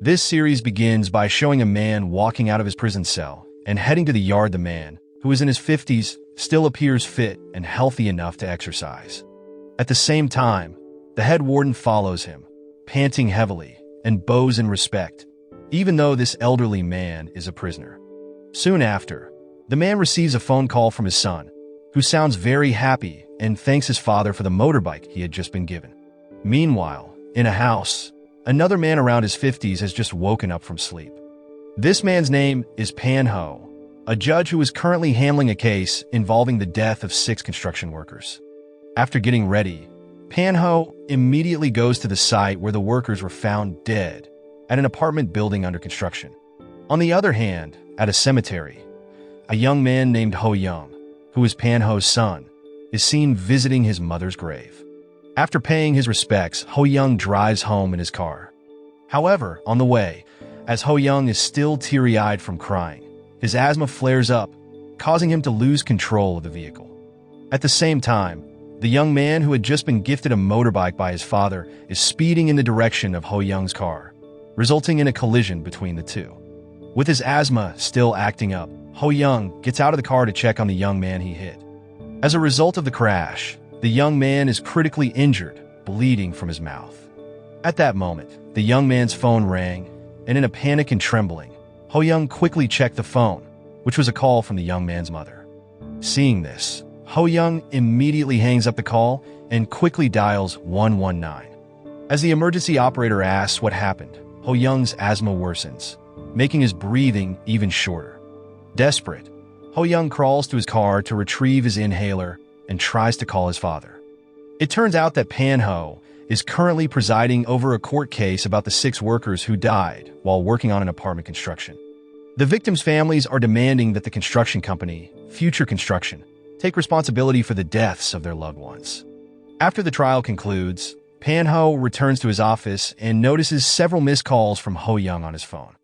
This series begins by showing a man walking out of his prison cell and heading to the yard. The man, who is in his 50s, still appears fit and healthy enough to exercise. At the same time, the head warden follows him, panting heavily and bows in respect, even though this elderly man is a prisoner. Soon after, the man receives a phone call from his son, who sounds very happy and thanks his father for the motorbike he had just been given. Meanwhile, in a house, another man around his 50s has just woken up from sleep. This man's name is Pano, a judge who is currently handling a case involving the death of 6 construction workers. After getting ready, Pano immediately goes to the site where the workers were found dead at an apartment building under construction. On the other hand, at a cemetery, a young man named Ho Young, who is Pano's son, is seen visiting his mother's grave. After paying his respects, Ho Young drives home in his car. However, on the way, as Ho Young is still teary-eyed from crying, his asthma flares up, causing him to lose control of the vehicle. At the same time, the young man who had just been gifted a motorbike by his father is speeding in the direction of Ho Young's car, resulting in a collision between the two. With his asthma still acting up, Ho Young gets out of the car to check on the young man he hit. As a result of the crash, the young man is critically injured, bleeding from his mouth. At that moment, the young man's phone rang, and in a panic and trembling, Ho Young quickly checked the phone, which was a call from the young man's mother. Seeing this, Ho Young immediately hangs up the call and quickly dials 119. As the emergency operator asks what happened, Ho Young's asthma worsens, making his breathing even shorter. Desperate, Ho Young crawls to his car to retrieve his inhaler and tries to call his father. It turns out that Pano is currently presiding over a court case about the 6 workers who died while working on an apartment construction. The victims' families are demanding that the construction company, Future Construction, take responsibility for the deaths of their loved ones. After the trial concludes, Pano returns to his office and notices several missed calls from Ho Young on his phone.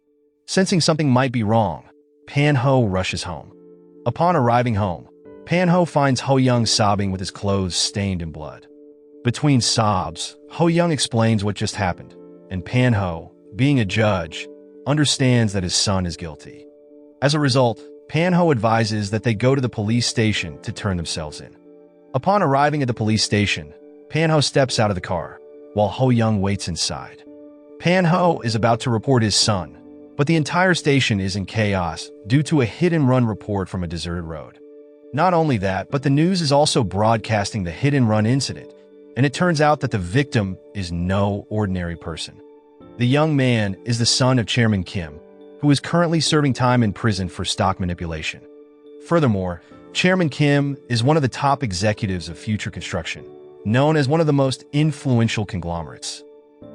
Sensing something might be wrong, Pano rushes home. Upon arriving home, Pano finds Ho Young sobbing with his clothes stained in blood. Between sobs, Ho Young explains what just happened, and Pano, being a judge, understands that his son is guilty. As a result, Pano advises that they go to the police station to turn themselves in. Upon arriving at the police station, Pano steps out of the car, while Ho Young waits inside. Pano is about to report his son, but the entire station is in chaos due to a hit-and-run report from a deserted road. Not only that, but the news is also broadcasting the hit-and-run incident, and it turns out that the victim is no ordinary person. The young man is the son of Chairman Kim, who is currently serving time in prison for stock manipulation. Furthermore, Chairman Kim is one of the top executives of Future Construction, known as one of the most influential conglomerates.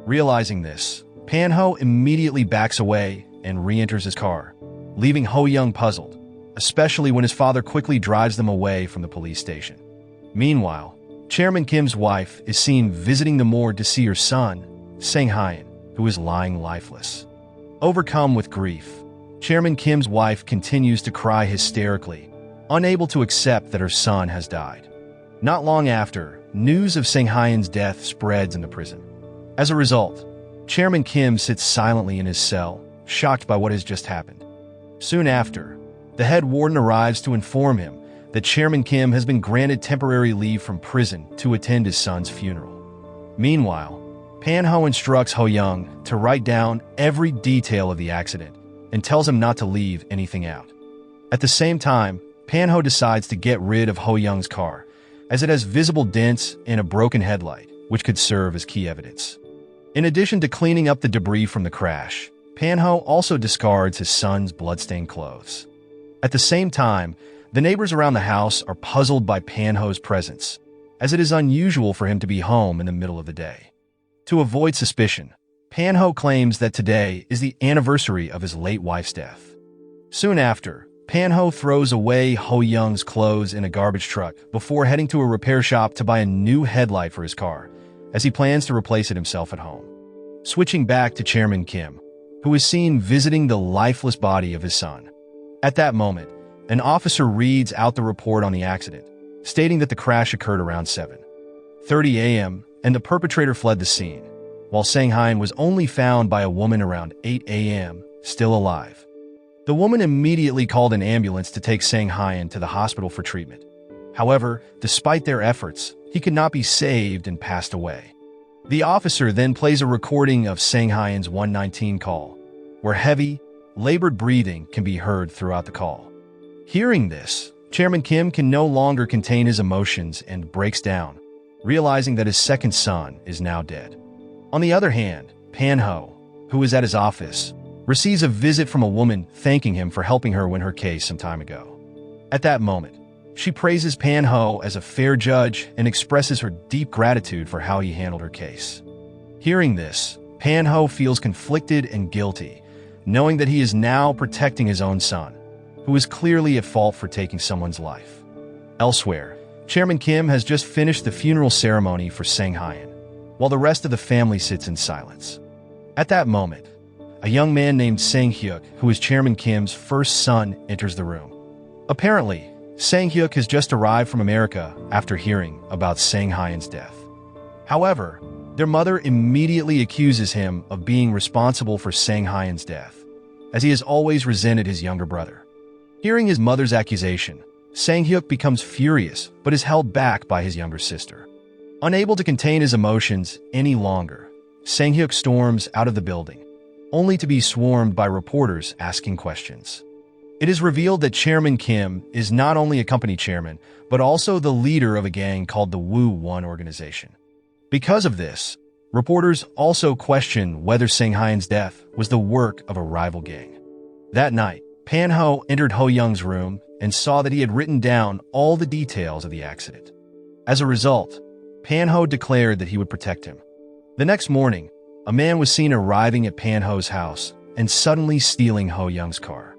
Realizing this, Pano immediately backs away and re-enters his car, leaving Ho Young puzzled, especially when his father quickly drives them away from the police station. Meanwhile, Chairman Kim's wife is seen visiting the morgue to see her son, Sang-hyun, who is lying lifeless. Overcome with grief, Chairman Kim's wife continues to cry hysterically, unable to accept that her son has died. Not long after, news of Sang-hyun's death spreads in the prison. As a result, Chairman Kim sits silently in his cell, shocked by what has just happened. Soon after, the head warden arrives to inform him that Chairman Kim has been granted temporary leave from prison to attend his son's funeral. Meanwhile, Pano instructs Ho Young to write down every detail of the accident and tells him not to leave anything out. At the same time, Pano decides to get rid of Ho Young's car, as it has visible dents and a broken headlight, which could serve as key evidence. In addition to cleaning up the debris from the crash, Pano also discards his son's bloodstained clothes. At the same time, the neighbors around the house are puzzled by Pano's presence, as it is unusual for him to be home in the middle of the day. To avoid suspicion, Pano claims that today is the anniversary of his late wife's death. Soon after, Pano throws away Ho Young's clothes in a garbage truck before heading to a repair shop to buy a new headlight for his car, as he plans to replace it himself at home. Switching back to Chairman Kim, who is seen visiting the lifeless body of his son. At that moment, an officer reads out the report on the accident, stating that the crash occurred around 7:30 a.m. and the perpetrator fled the scene. while Sang-hyun was only found by a woman around 8 a.m., still alive. The woman immediately called an ambulance to take Sang-hyun to the hospital for treatment. However, despite their efforts, he could not be saved and passed away. The officer then plays a recording of Sang-hyun's 119 call, where heavy, labored breathing can be heard throughout the call. Hearing this, Chairman Kim can no longer contain his emotions and breaks down, realizing that his second son is now dead. On the other hand, Pano, who is at his office, receives a visit from a woman thanking him for helping her win her case some time ago. At that moment, she praises Pano as a fair judge and expresses her deep gratitude for how he handled her case. Hearing this, Pano feels conflicted and guilty, knowing that he is now protecting his own son, who is clearly at fault for taking someone's life. Elsewhere, Chairman Kim has just finished the funeral ceremony for Sang-hyun, while the rest of the family sits in silence. At that moment, a young man named Sang-hyuk, who is Chairman Kim's first son, enters the room. Apparently, Sang-hyuk has just arrived from America after hearing about Sang-hyun's death. However, their mother immediately accuses him of being responsible for Sang-hyun's death, as he has always resented his younger brother. Hearing his mother's accusation, Sang-hyuk becomes furious but is held back by his younger sister. Unable to contain his emotions any longer, Sang-hyuk storms out of the building, only to be swarmed by reporters asking questions. It is revealed that Chairman Kim is not only a company chairman, but also the leader of a gang called the Woo-Won organization. Because of this, reporters also question whether Sang-hyun's death was the work of a rival gang. That night, Pano entered Ho-young's room and saw that he had written down all the details of the accident. As a result, Pano declared that he would protect him. The next morning, a man was seen arriving at Pano's house and suddenly stealing Ho-young's car.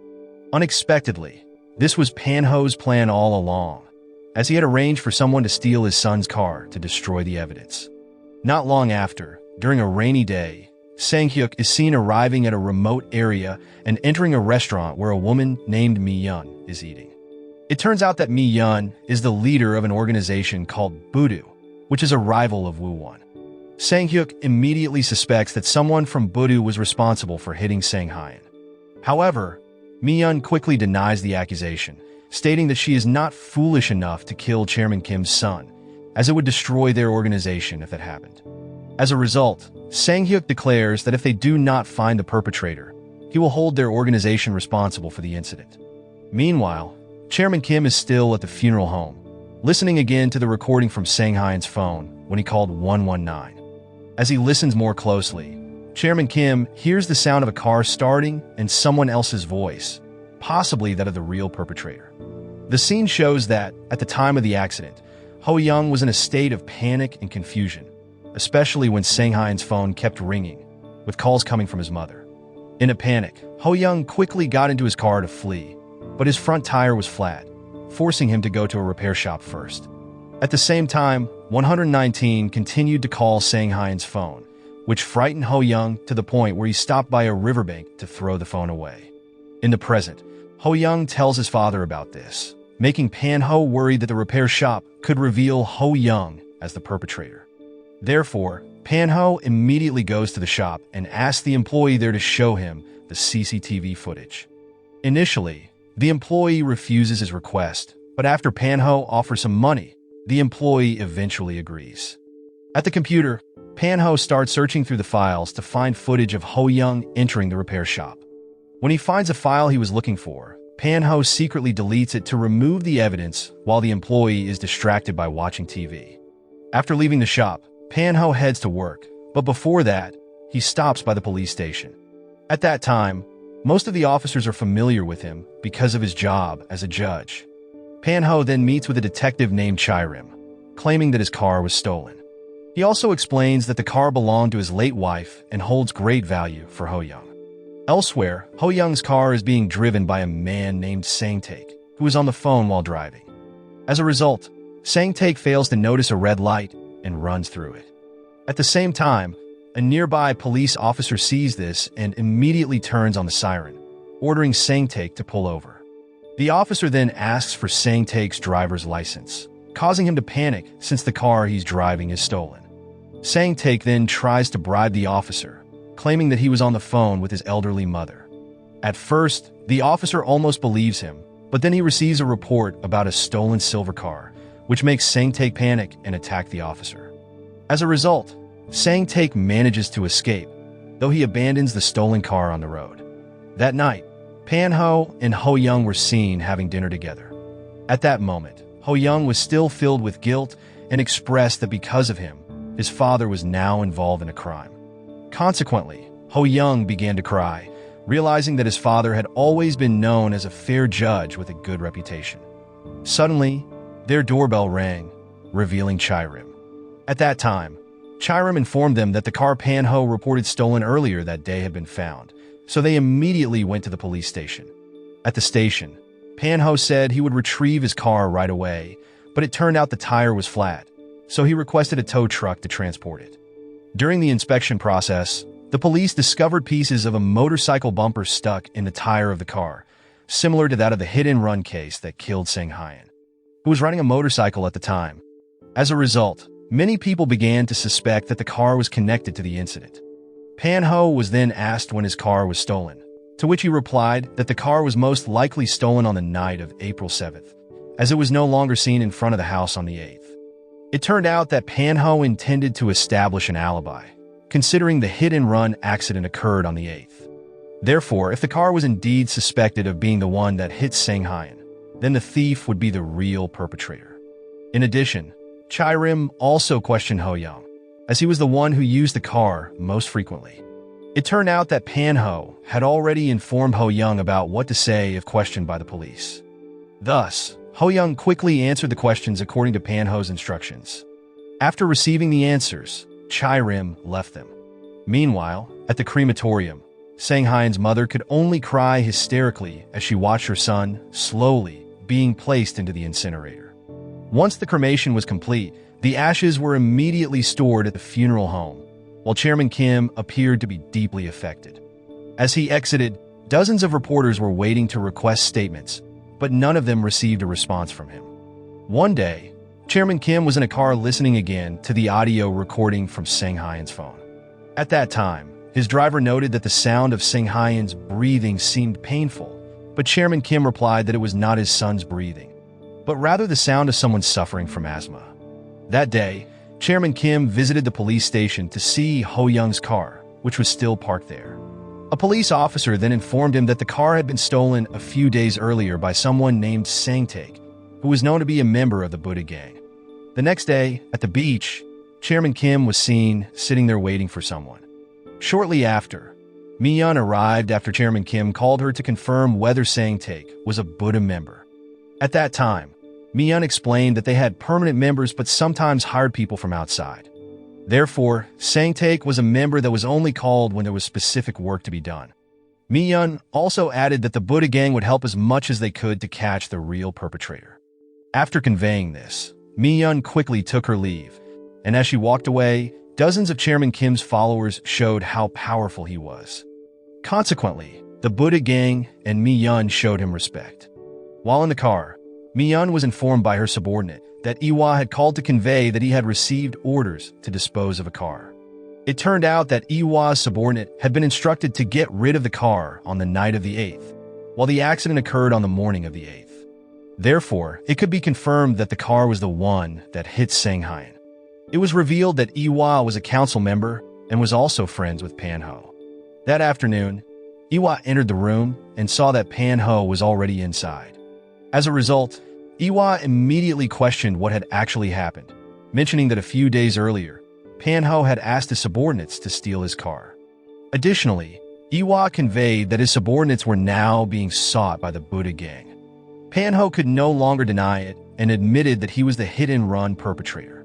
Unexpectedly, this was Pano's plan all along, as he had arranged for someone to steal his son's car to destroy the evidence. Not long after, during a rainy day, Sang-hyuk is seen arriving at a remote area and entering a restaurant where a woman named Mi-yeon is eating. It turns out that Mi-yeon is the leader of an organization called Budu, which is a rival of Woo-Won. Sang-hyuk immediately suspects that someone from Budu was responsible for hitting Sang-hyun. However, Mi-yeon quickly denies the accusation, stating that she is not foolish enough to kill Chairman Kim's son, as it would destroy their organization if that happened. As a result, Sang-hyuk declares that if they do not find the perpetrator, he will hold their organization responsible for the incident. Meanwhile, Chairman Kim is still at the funeral home, listening again to the recording from Sang-hyun's phone when he called 119. As he listens more closely, Chairman Kim hears the sound of a car starting and someone else's voice, possibly that of the real perpetrator. The scene shows that, at the time of the accident, Ho-young was in a state of panic and confusion, especially when Sang-hyun's phone kept ringing, with calls coming from his mother. In a panic, Ho-young quickly got into his car to flee, but his front tire was flat, forcing him to go to a repair shop first. At the same time, 119 continued to call Sang-hyun's phone, which frightened Ho-young to the point where he stopped by a riverbank to throw the phone away. In the present, Ho-young tells his father about this, making Pano worried that the repair shop could reveal Ho-young as the perpetrator. Therefore, Pano immediately goes to the shop and asks the employee there to show him the CCTV footage. Initially, the employee refuses his request, but after Pano offers some money, the employee eventually agrees. At the computer, Pano starts searching through the files to find footage of Ho-young entering the repair shop. When he finds a file he was looking for, Pano secretly deletes it to remove the evidence while the employee is distracted by watching TV. After leaving the shop, Pano heads to work, but before that, he stops by the police station. At that time, most of the officers are familiar with him because of his job as a judge. Pano then meets with a detective named Chirim, claiming that his car was stolen. He also explains that the car belonged to his late wife and holds great value for Ho-young. Elsewhere, Ho-young's car is being driven by a man named Sang-taek, who is on the phone while driving. As a result, Sang-taek fails to notice a red light and runs through it. At the same time, a nearby police officer sees this and immediately turns on the siren, ordering Sang-taek to pull over. The officer then asks for Sang-taek's driver's license, causing him to panic since the car he's driving is stolen. Sang-taek then tries to bribe the officer, claiming that he was on the phone with his elderly mother. At first, the officer almost believes him, but then he receives a report about a stolen silver car, which makes Sang-taek panic and attack the officer. As a result, Sang-taek manages to escape, though he abandons the stolen car on the road. That night, Pan-ho and Ho-young were seen having dinner together. At that moment, Ho-young was still filled with guilt and expressed that because of him, his father was now involved in a crime. Consequently, Ho-young began to cry, realizing that his father had always been known as a fair judge with a good reputation. Suddenly, their doorbell rang, revealing Chirim. At that time, Chirim informed them that the car Pan-ho reported stolen earlier that day had been found, so they immediately went to the police station. At the station, Pan-ho said he would retrieve his car right away, but it turned out the tire was flat, so he requested a tow truck to transport it. During the inspection process, the police discovered pieces of a motorcycle bumper stuck in the tire of the car, similar to that of the hit-and-run case that killed Sang-hyun, who was riding a motorcycle at the time. As a result, many people began to suspect that the car was connected to the incident. Pan-ho was then asked when his car was stolen, to which he replied that the car was most likely stolen on the night of April 7th, as it was no longer seen in front of the house on the 8th. It turned out that Pan-ho intended to establish an alibi, considering the hit-and-run accident occurred on the 8th. Therefore, if the car was indeed suspected of being the one that hit Sang-hyun, then the thief would be the real perpetrator. In addition, Chirim also questioned Ho-young, as he was the one who used the car most frequently. It turned out that Pan-ho had already informed Ho-young about what to say if questioned by the police. Thus, Ho-young quickly answered the questions according to Pan-ho's instructions. After receiving the answers, Chirim left them. Meanwhile, at the crematorium, Sang-hyun's mother could only cry hysterically as she watched her son slowly being placed into the incinerator. Once the cremation was complete, the ashes were immediately stored at the funeral home, while Chairman Kim appeared to be deeply affected. As he exited, dozens of reporters were waiting to request statements, but none of them received a response from him. One day, Chairman Kim was in a car listening again to the audio recording from Sang-hyun's phone. At that time, his driver noted that the sound of Sang-hyun's breathing seemed painful, but Chairman Kim replied that it was not his son's breathing, but rather the sound of someone suffering from asthma. That day, Chairman Kim visited the police station to see Ho-young's car, which was still parked there. A police officer then informed him that the car had been stolen a few days earlier by someone named Sang-taek, who was known to be a member of the Buddha gang. The next day, at the beach, Chairman Kim was seen sitting there waiting for someone. Shortly after, Mi-yeon arrived after Chairman Kim called her to confirm whether Sang-taek was a Buddha member. At that time, Mi-yeon explained that they had permanent members but sometimes hired people from outside. Therefore, Sang-taek was a member that was only called when there was specific work to be done. Mi-yeon also added that the Buddha gang would help as much as they could to catch the real perpetrator. After conveying this, Mi-yeon quickly took her leave, and as she walked away, dozens of Chairman Kim's followers showed how powerful he was. Consequently, the Buddha gang and Mi-yeon showed him respect. While in the car, Mi-yeon was informed by her subordinate that Iwa had called to convey that he had received orders to dispose of a car. It turned out that Iwa's subordinate had been instructed to get rid of the car on the night of the 8th, while the accident occurred on the morning of the 8th. Therefore, it could be confirmed that the car was the one that hit Sang-hyun. It was revealed that Iwa was a council member and was also friends with Pan-ho. That afternoon, Iwa entered the room and saw that Pan-ho was already inside. As a result, Iwa immediately questioned what had actually happened, mentioning that a few days earlier, Pan-ho had asked his subordinates to steal his car. Additionally, Iwa conveyed that his subordinates were now being sought by the Buddha gang. Pan-ho could no longer deny it and admitted that he was the hit-and-run perpetrator.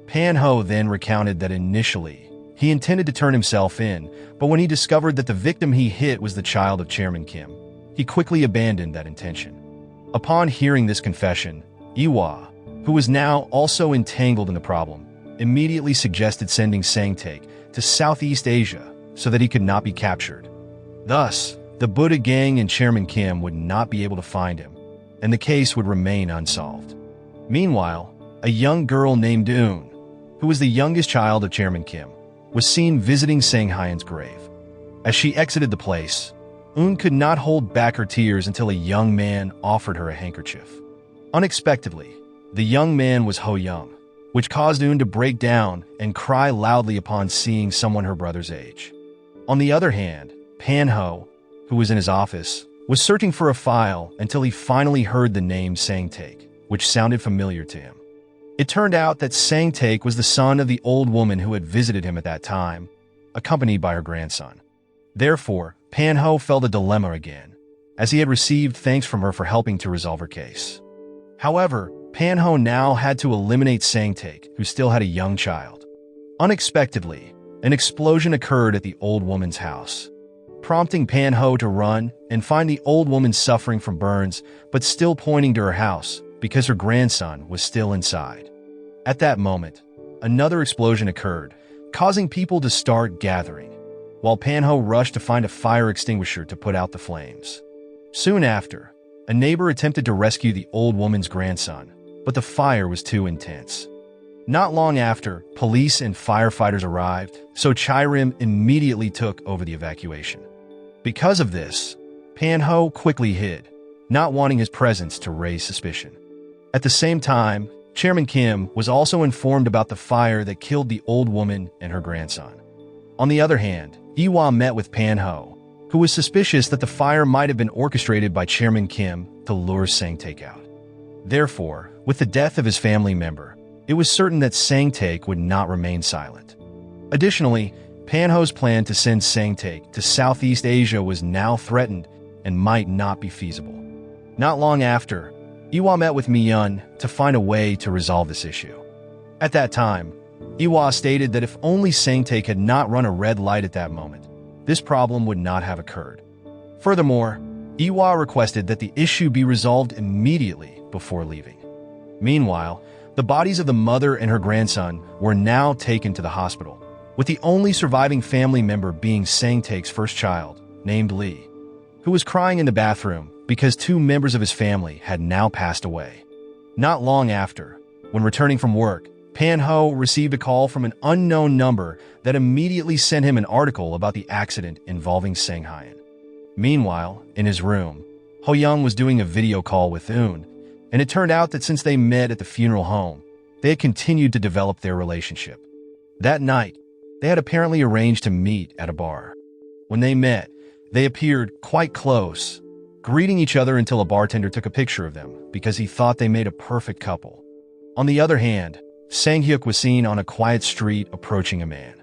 Pan-ho then recounted that initially, he intended to turn himself in, but when he discovered that the victim he hit was the child of Chairman Kim, he quickly abandoned that intention. Upon hearing this confession, Iwa, who was now also entangled in the problem, immediately suggested sending Sang-taek to Southeast Asia so that he could not be captured. Thus, the Buddha gang and Chairman Kim would not be able to find him, and the case would remain unsolved. Meanwhile, a young girl named Eun, who was the youngest child of Chairman Kim, was seen visiting Sang Hyen's grave. As she exited the place, Eun could not hold back her tears until a young man offered her a handkerchief. Unexpectedly, the young man was Ho Young, which caused Eun to break down and cry loudly upon seeing someone her brother's age. On the other hand, Pano, who was in his office, was searching for a file until he finally heard the name Sang-taek, which sounded familiar to him. It turned out that Sang-taek was the son of the old woman who had visited him at that time, accompanied by her grandson. Therefore, Pano felt a dilemma again, as he had received thanks from her for helping to resolve her case. However, Pano now had to eliminate Sang-taek, who still had a young child. Unexpectedly, an explosion occurred at the old woman's house, prompting Pano to run and find the old woman suffering from burns but still pointing to her house because her grandson was still inside. At that moment, another explosion occurred, causing people to start gathering, while Pano rushed to find a fire extinguisher to put out the flames. Soon after, a neighbor attempted to rescue the old woman's grandson, but the fire was too intense. Not long after, police and firefighters arrived, so Chairim immediately took over the evacuation. Because of this, Pano quickly hid, not wanting his presence to raise suspicion. At the same time, Chairman Kim was also informed about the fire that killed the old woman and her grandson. On the other hand, Iwa met with Pano, who was suspicious that the fire might have been orchestrated by Chairman Kim to lure Sang-taek out. Therefore, with the death of his family member, it was certain that Sang-taek would not remain silent. Additionally, Pano's plan to send Sang-taek to Southeast Asia was now threatened and might not be feasible. Not long after, Iwa met with Miyun to find a way to resolve this issue. At that time, Iwa stated that if only Sang-taek had not run a red light at that moment, this problem would not have occurred. Furthermore, Iwa requested that the issue be resolved immediately before leaving. Meanwhile, the bodies of the mother and her grandson were now taken to the hospital, with the only surviving family member being Sang-taek's first child, named Lee, who was crying in the bathroom because two members of his family had now passed away. Not long after, when returning from work, Pano received a call from an unknown number that immediately sent him an article about the accident involving Sang Hyen. Meanwhile, in his room, Ho Young was doing a video call with Eun, and it turned out that since they met at the funeral home, they had continued to develop their relationship. That night, they had apparently arranged to meet at a bar. When they met, they appeared quite close, greeting each other until a bartender took a picture of them because he thought they made a perfect couple. On the other hand, Sang-hyuk was seen on a quiet street approaching a man.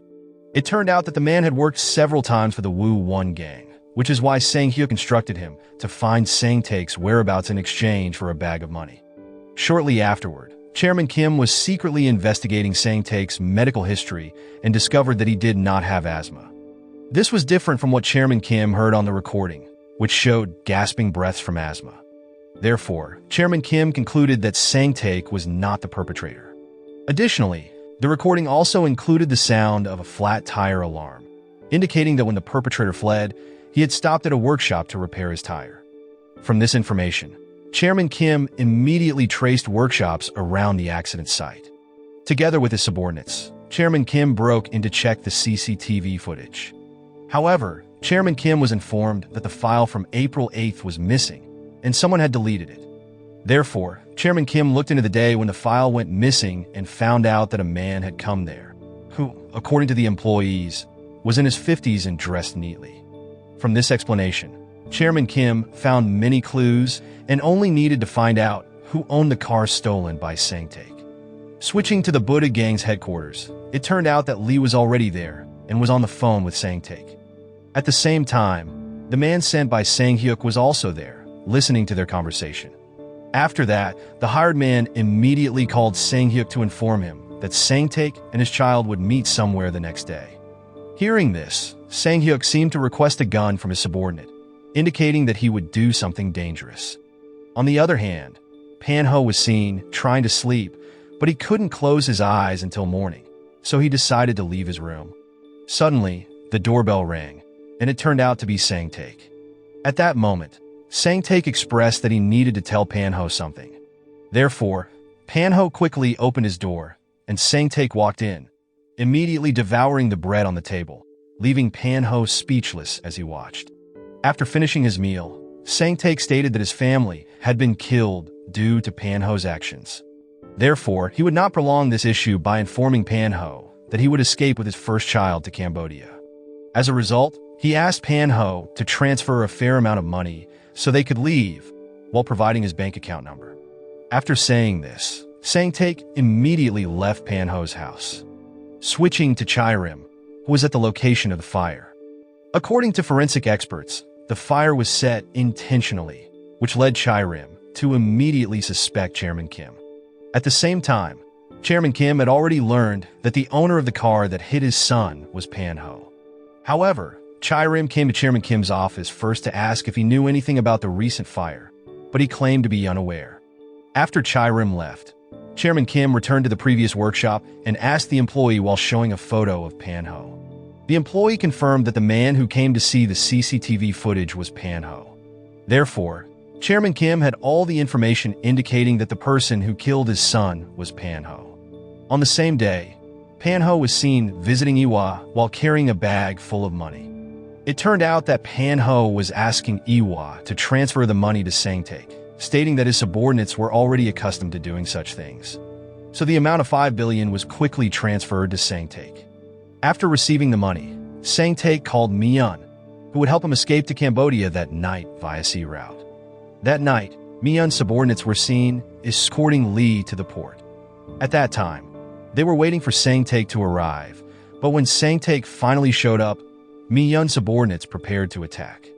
It turned out that the man had worked several times for the Woo-1 gang, which is why Sang-hyuk instructed him to find Sang-taek's whereabouts in exchange for a bag of money. Shortly afterward, Chairman Kim was secretly investigating Sang-taek's medical history and discovered that he did not have asthma. This was different from what Chairman Kim heard on the recording, which showed gasping breaths from asthma. Therefore, Chairman Kim concluded that Sang-taek was not the perpetrator. Additionally, the recording also included the sound of a flat tire alarm, indicating that when the perpetrator fled, he had stopped at a workshop to repair his tire. From this information, Chairman Kim immediately traced workshops around the accident site. Together with his subordinates, Chairman Kim broke in to check the CCTV footage. However, Chairman Kim was informed that the file from April 8th was missing, and someone had deleted it. Therefore, Chairman Kim looked into the day when the file went missing and found out that a man had come there, who, according to the employees, was in his 50s and dressed neatly. From this explanation, Chairman Kim found many clues and only needed to find out who owned the car stolen by Sang-taek. Switching to the Buddha gang's headquarters, it turned out that Lee was already there and was on the phone with Sang-taek. At the same time, the man sent by Sang-hyuk was also there, listening to their conversation. After that, the hired man immediately called Sang-hyuk to inform him that Sang-taek and his child would meet somewhere the next day. Hearing this, Sang-hyuk seemed to request a gun from his subordinate, indicating that he would do something dangerous. On the other hand, Pano was seen trying to sleep, but he couldn't close his eyes until morning, so he decided to leave his room. Suddenly, the doorbell rang, and it turned out to be Sang-taek. At that moment, Sang-taek expressed that he needed to tell Pano something. Therefore, Pano quickly opened his door, and Sang-taek walked in, immediately devouring the bread on the table, leaving Pan-ho speechless as he watched. After finishing his meal, Sang-taek stated that his family had been killed due to Pan-ho's actions. Therefore, he would not prolong this issue by informing Pan-ho that he would escape with his first child to Cambodia. As a result, he asked Pan-ho to transfer a fair amount of money so they could leave, while providing his bank account number. After saying this, Sang-taek immediately left Pan-ho's house, switching to Chai-rim, who was at the location of the fire. According to forensic experts, the fire was set intentionally, which led Chai-rim to immediately suspect Chairman Kim. At the same time, Chairman Kim had already learned that the owner of the car that hit his son was Pan-ho. However, Chai-rim came to Chairman Kim's office first to ask if he knew anything about the recent fire, but he claimed to be unaware. After Chai-rim left, Chairman Kim returned to the previous workshop and asked the employee while showing a photo of Pan-ho. The employee confirmed that the man who came to see the CCTV footage was Pan-ho. Therefore, Chairman Kim had all the information indicating that the person who killed his son was Pan-ho. On the same day, Pan-ho was seen visiting Iwa while carrying a bag full of money. It turned out that Pan-ho was asking Iwa to transfer the money to Sang-taek, stating that his subordinates were already accustomed to doing such things. So the amount of 5 billion was quickly transferred to Sang-taek. After receiving the money, Sang-taek called Mi-yeon, who would help him escape to Cambodia that night via sea route. That night, Mi-yeon's subordinates were seen escorting Lee to the port. At that time, they were waiting for Sang-taek to arrive, but when Sang-taek finally showed up, Mi-yeon's subordinates prepared to attack.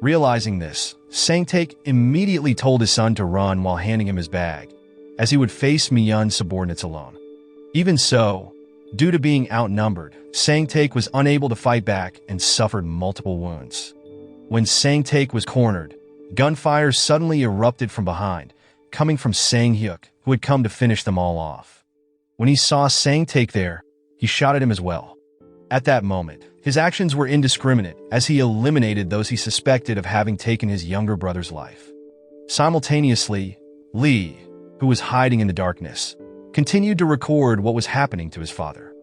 Realizing this, Sang-taek immediately told his son to run while handing him his bag, as he would face Mi-yeon's subordinates alone. Even so, due to being outnumbered, Sang-taek was unable to fight back and suffered multiple wounds. When Sang-taek was cornered, gunfire suddenly erupted from behind, coming from Sang-hyuk, who had come to finish them all off. When he saw Sang-taek there, he shot at him as well. At that moment, his actions were indiscriminate as he eliminated those he suspected of having taken his younger brother's life. Simultaneously, Lee, who was hiding in the darkness, continued to record what was happening to his father.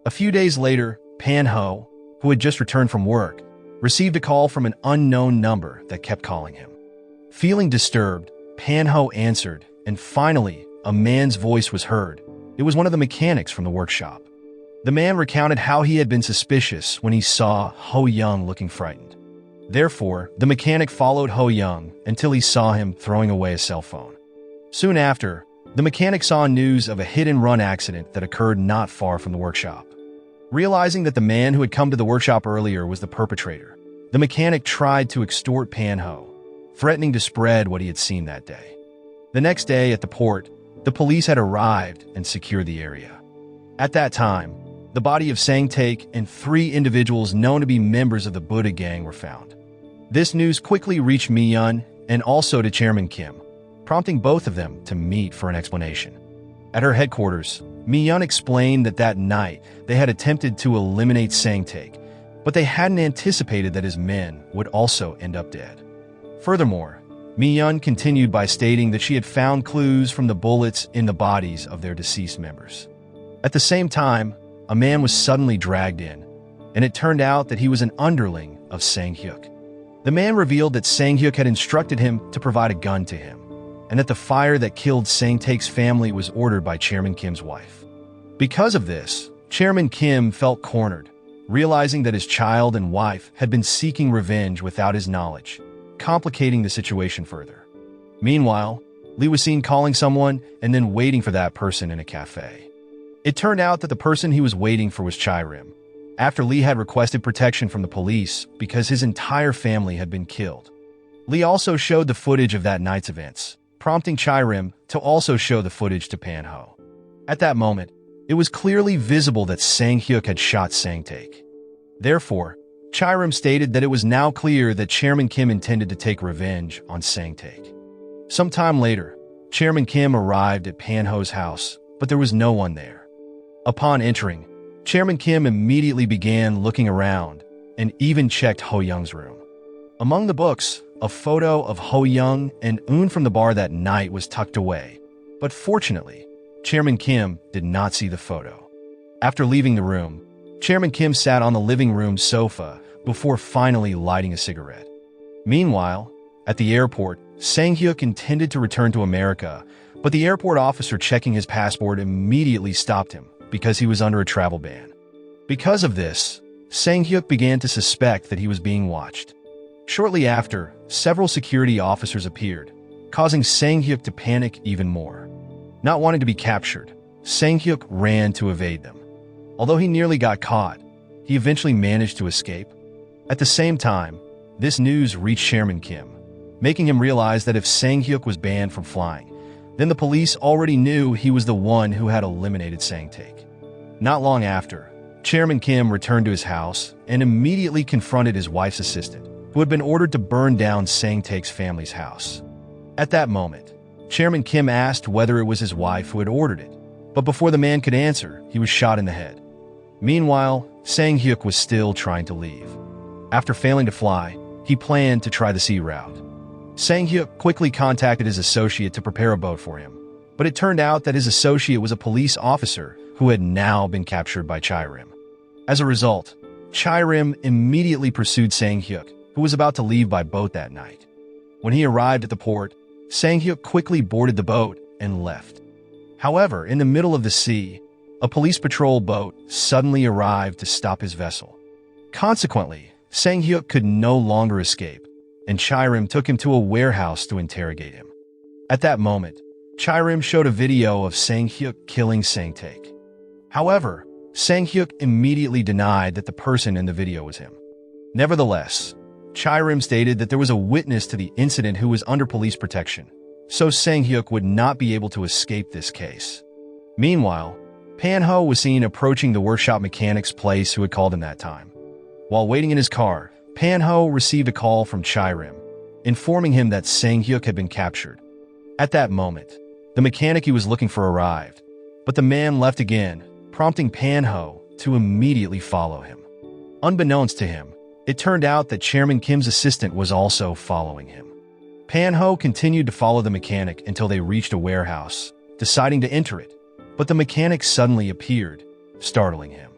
A few days later, Pan-ho, who had just returned from work, received a call from an unknown number that kept calling him. Feeling disturbed, Pan-ho answered, and finally, a man's voice was heard. It was one of the mechanics from the workshop. The man recounted how he had been suspicious when he saw Ho-young looking frightened. Therefore, the mechanic followed Ho-young until he saw him throwing away a cell phone. Soon after, the mechanic saw news of a hit-and-run accident that occurred not far from the workshop. Realizing that the man who had come to the workshop earlier was the perpetrator, the mechanic tried to extort Pan-ho, threatening to spread what he had seen that day. The next day at the port, the police had arrived and secured the area. At that time, the body of Sang-taek and 3 individuals known to be members of the Buddha gang were found. This news quickly reached Mi-yeon and also to Chairman Kim, prompting both of them to meet for an explanation. At her headquarters, Mi-yeon explained that night they had attempted to eliminate Sang-taek, but they hadn't anticipated that his men would also end up dead. Furthermore, Mi-yeon continued by stating that she had found clues from the bullets in the bodies of their deceased members. At the same time, a man was suddenly dragged in, and it turned out that he was an underling of Sang-hyuk. The man revealed that Sang-hyuk had instructed him to provide a gun to him, and that the fire that killed Sang-taek's family was ordered by Chairman Kim's wife. Because of this, Chairman Kim felt cornered, realizing that his child and wife had been seeking revenge without his knowledge, complicating the situation further. Meanwhile, Lee was seen calling someone and then waiting for that person in a cafe. It turned out that the person he was waiting for was Chai-rim, after Lee had requested protection from the police because his entire family had been killed. Lee also showed the footage of that night's events, prompting Chai-rim to also show the footage to Pan-ho. At that moment, it was clearly visible that Sang-hyuk had shot Sang-taek. Therefore, Chai-rim stated that it was now clear that Chairman Kim intended to take revenge on Sang-taek. Sometime later, Chairman Kim arrived at Pan-ho's house, but there was no one there. Upon entering, Chairman Kim immediately began looking around and even checked Ho-young's room. Among the books, a photo of Ho-young and Un from the bar that night was tucked away, but fortunately, Chairman Kim did not see the photo. After leaving the room, Chairman Kim sat on the living room sofa before finally lighting a cigarette. Meanwhile, at the airport, Sang-hyuk intended to return to America, but the airport officer checking his passport immediately stopped him because he was under a travel ban. Because of this, Sang-hyuk began to suspect that he was being watched. Shortly after, several security officers appeared, causing Sang-hyuk to panic even more. Not wanting to be captured, Sang-hyuk ran to evade them. Although he nearly got caught, he eventually managed to escape. At the same time, this news reached Chairman Kim, making him realize that if Sang-hyuk was banned from flying, then the police already knew he was the one who had eliminated Sang-taek. Not long after, Chairman Kim returned to his house and immediately confronted his wife's assistant, who had been ordered to burn down Sang-taek's family's house. At that moment, Chairman Kim asked whether it was his wife who had ordered it, but before the man could answer, he was shot in the head. Meanwhile, Sang-hyuk was still trying to leave. After failing to fly, he planned to try the sea route. Sang-hyuk quickly contacted his associate to prepare a boat for him, but it turned out that his associate was a police officer who had now been captured by Chae-rim. As a result, Chae-rim immediately pursued Sang-hyuk, who was about to leave by boat that night. When he arrived at the port, Sang-hyuk quickly boarded the boat and left. However, in the middle of the sea, a police patrol boat suddenly arrived to stop his vessel. Consequently, Sang-hyuk could no longer escape, and Chae-rim took him to a warehouse to interrogate him. At that moment, Chae-rim showed a video of Sang-hyuk killing Sang-taek. However, Sang-hyuk immediately denied that the person in the video was him. Nevertheless, Chae-rim stated that there was a witness to the incident who was under police protection, so Sang-hyuk would not be able to escape this case. Meanwhile, Pano was seen approaching the workshop mechanic's place who had called him that time. While waiting in his car, Pano received a call from Chae-rim, informing him that Sang-hyuk had been captured. At that moment, the mechanic he was looking for arrived, but the man left again, prompting Pano to immediately follow him. Unbeknownst to him, it turned out that Chairman Kim's assistant was also following him. Pano continued to follow the mechanic until they reached a warehouse, deciding to enter it, but the mechanic suddenly appeared, startling him.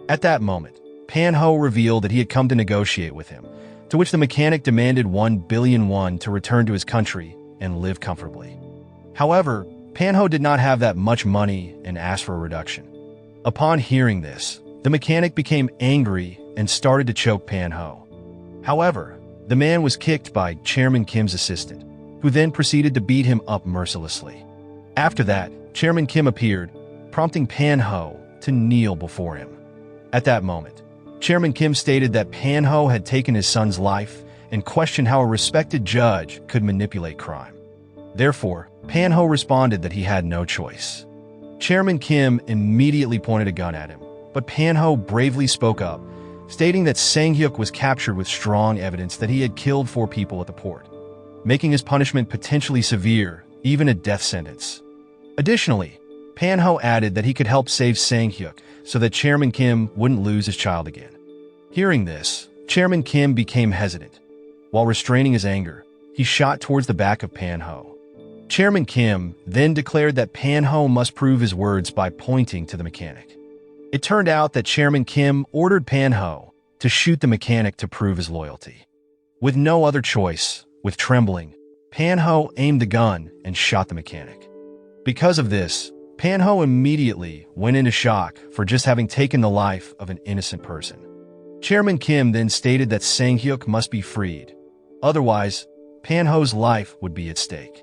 At that moment, Pano revealed that he had come to negotiate with him, to which the mechanic demanded 1 billion won to return to his country and live comfortably. However, Pano did not have that much money and asked for a reduction. Upon hearing this, the mechanic became angry and started to choke Pano. However, the man was kicked by Chairman Kim's assistant, who then proceeded to beat him up mercilessly. After that, Chairman Kim appeared, prompting Pano to kneel before him. At that moment, Chairman Kim stated that Pano had taken his son's life and questioned how a respected judge could manipulate crime. Therefore, Pano responded that he had no choice. Chairman Kim immediately pointed a gun at him, but Pano bravely spoke up, stating that Sang-hyuk was captured with strong evidence that he had killed 4 people at the port, making his punishment potentially severe, even a death sentence. Additionally, Pano added that he could help save Sang-hyuk so that Chairman Kim wouldn't lose his child again. Hearing this, Chairman Kim became hesitant. While restraining his anger, he shot towards the back of Pano. Chairman Kim then declared that Pano must prove his words by pointing to the mechanic. It turned out that Chairman Kim ordered Pano to shoot the mechanic to prove his loyalty. With no other choice, with trembling, Pano aimed the gun and shot the mechanic. Because of this, Pano immediately went into shock for just having taken the life of an innocent person. Chairman Kim then stated that Sang-hyuk must be freed. Otherwise, Pano's life would be at stake.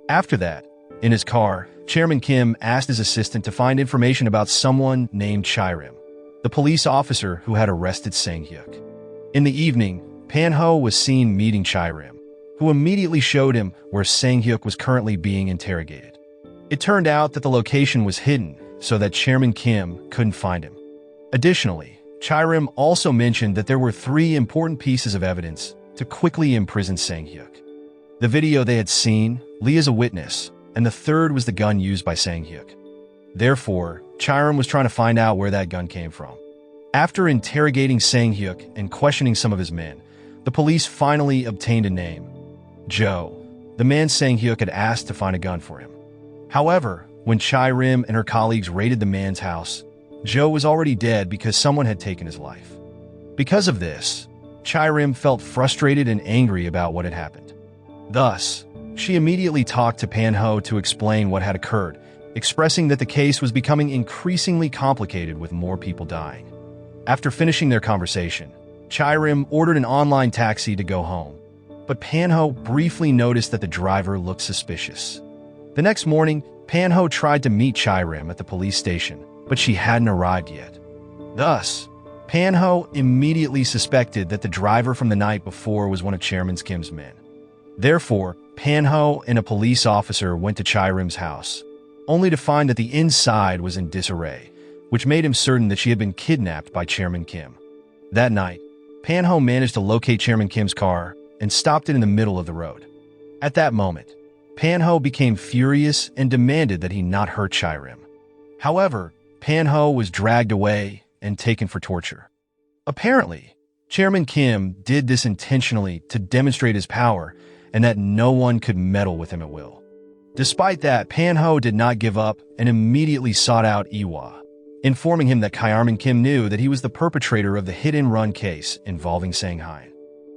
After that, in his car, Chairman Kim asked his assistant to find information about someone named Chae-rim, the police officer who had arrested Sang-hyuk. In the evening, Pano was seen meeting Chae-rim, who immediately showed him where Sang-hyuk was currently being interrogated. It turned out that the location was hidden so that Chairman Kim couldn't find him. Additionally, Chae-rim also mentioned that there were 3 important pieces of evidence to quickly imprison Sang-hyuk. The video they had seen, Lee as a witness, and the third was the gun used by Sang-hyuk. Therefore, Chae-rim was trying to find out where that gun came from. After interrogating Sang-hyuk and questioning some of his men, the police finally obtained a name: Joe, the man Sang-hyuk had asked to find a gun for him. However, When Chai-rim and her colleagues raided the man's house, Joe was already dead because someone had taken his life. Because of this, Chai-rim felt frustrated and angry about what had happened. Thus, she immediately talked to Pano to explain what had occurred, expressing that the case was becoming increasingly complicated with more people dying. After finishing their conversation, Chai-rim ordered an online taxi to go home, but Pano briefly noticed that the driver looked suspicious. The next morning, Pano tried to meet Chai-rim at the police station, but she hadn't arrived yet. Thus, Pano immediately suspected that the driver from the night before was one of Chairman Kim's men. Therefore, Pano and a police officer went to Chai-rim's house, only to find that the inside was in disarray, which made him certain that she had been kidnapped by Chairman Kim. That night, Pano managed to locate Chairman Kim's car and stopped it in the middle of the road. At that moment, Pano became furious and demanded that he not hurt Chai-rim. However, Pano was dragged away and taken for torture. Apparently, Chairman Kim did this intentionally to demonstrate his power and that no one could meddle with him at will. Despite that, Pano did not give up and immediately sought out Iwa, informing him that Chairman Kim knew that he was the perpetrator of the hit-and-run case involving Shanghai.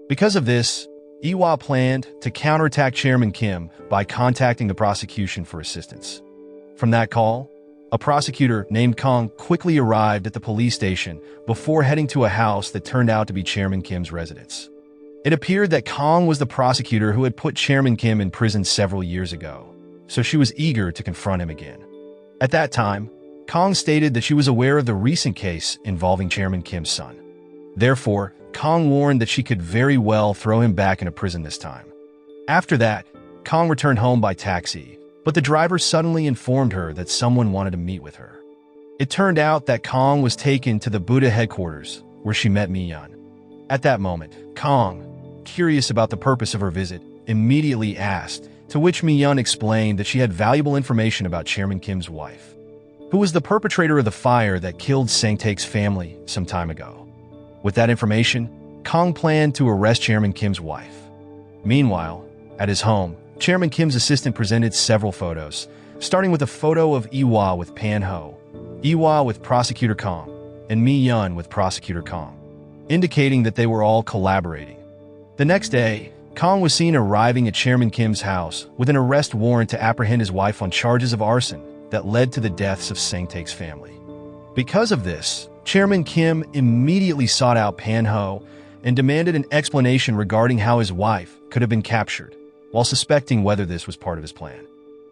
Because of this, Iwa planned to counterattack Chairman Kim by contacting the prosecution for assistance. From that call, a prosecutor named Kong quickly arrived at the police station before heading to a house that turned out to be Chairman Kim's residence. It appeared that Kong was the prosecutor who had put Chairman Kim in prison several years ago, so she was eager to confront him again. At that time, Kong stated that she was aware of the recent case involving Chairman Kim's son. Therefore, Kong warned that she could very well throw him back into prison this time. After that, Kong returned home by taxi, but the driver suddenly informed her that someone wanted to meet with her. It turned out that Kong was taken to the Buddha headquarters, where she met Mi-yun. At that moment, Kong, curious about the purpose of her visit, immediately asked, to which Mi-yun explained that she had valuable information about Chairman Kim's wife, who was the perpetrator of the fire that killed Sang-taek's family some time ago. With that information, Kong planned to arrest Chairman Kim's wife. Meanwhile, at his home, Chairman Kim's assistant presented several photos, starting with a photo of Iwa with Pano, Iwa with Prosecutor Kong, and Mi-yun with Prosecutor Kong, indicating that they were all collaborating. The next day, Kong was seen arriving at Chairman Kim's house with an arrest warrant to apprehend his wife on charges of arson that led to the deaths of Sang-taek's family. Because of this, Chairman Kim immediately sought out Pano and demanded an explanation regarding how his wife could have been captured, while suspecting whether this was part of his plan.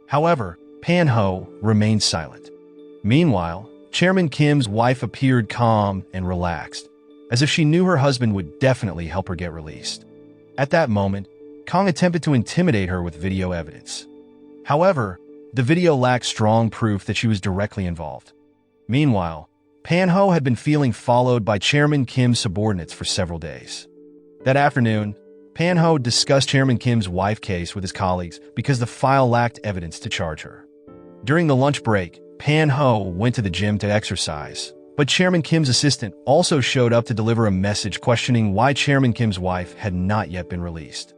However, Pano remained silent. Meanwhile, Chairman Kim's wife appeared calm and relaxed, as if she knew her husband would definitely help her get released. At that moment, Kong attempted to intimidate her with video evidence. However, the video lacked strong proof that she was directly involved. Meanwhile, Pano had been feeling followed by Chairman Kim's subordinates for several days. That afternoon, Pano discussed Chairman Kim's wife case with his colleagues because the file lacked evidence to charge her. During the lunch break, Pano went to the gym to exercise, but Chairman Kim's assistant also showed up to deliver a message questioning why Chairman Kim's wife had not yet been released.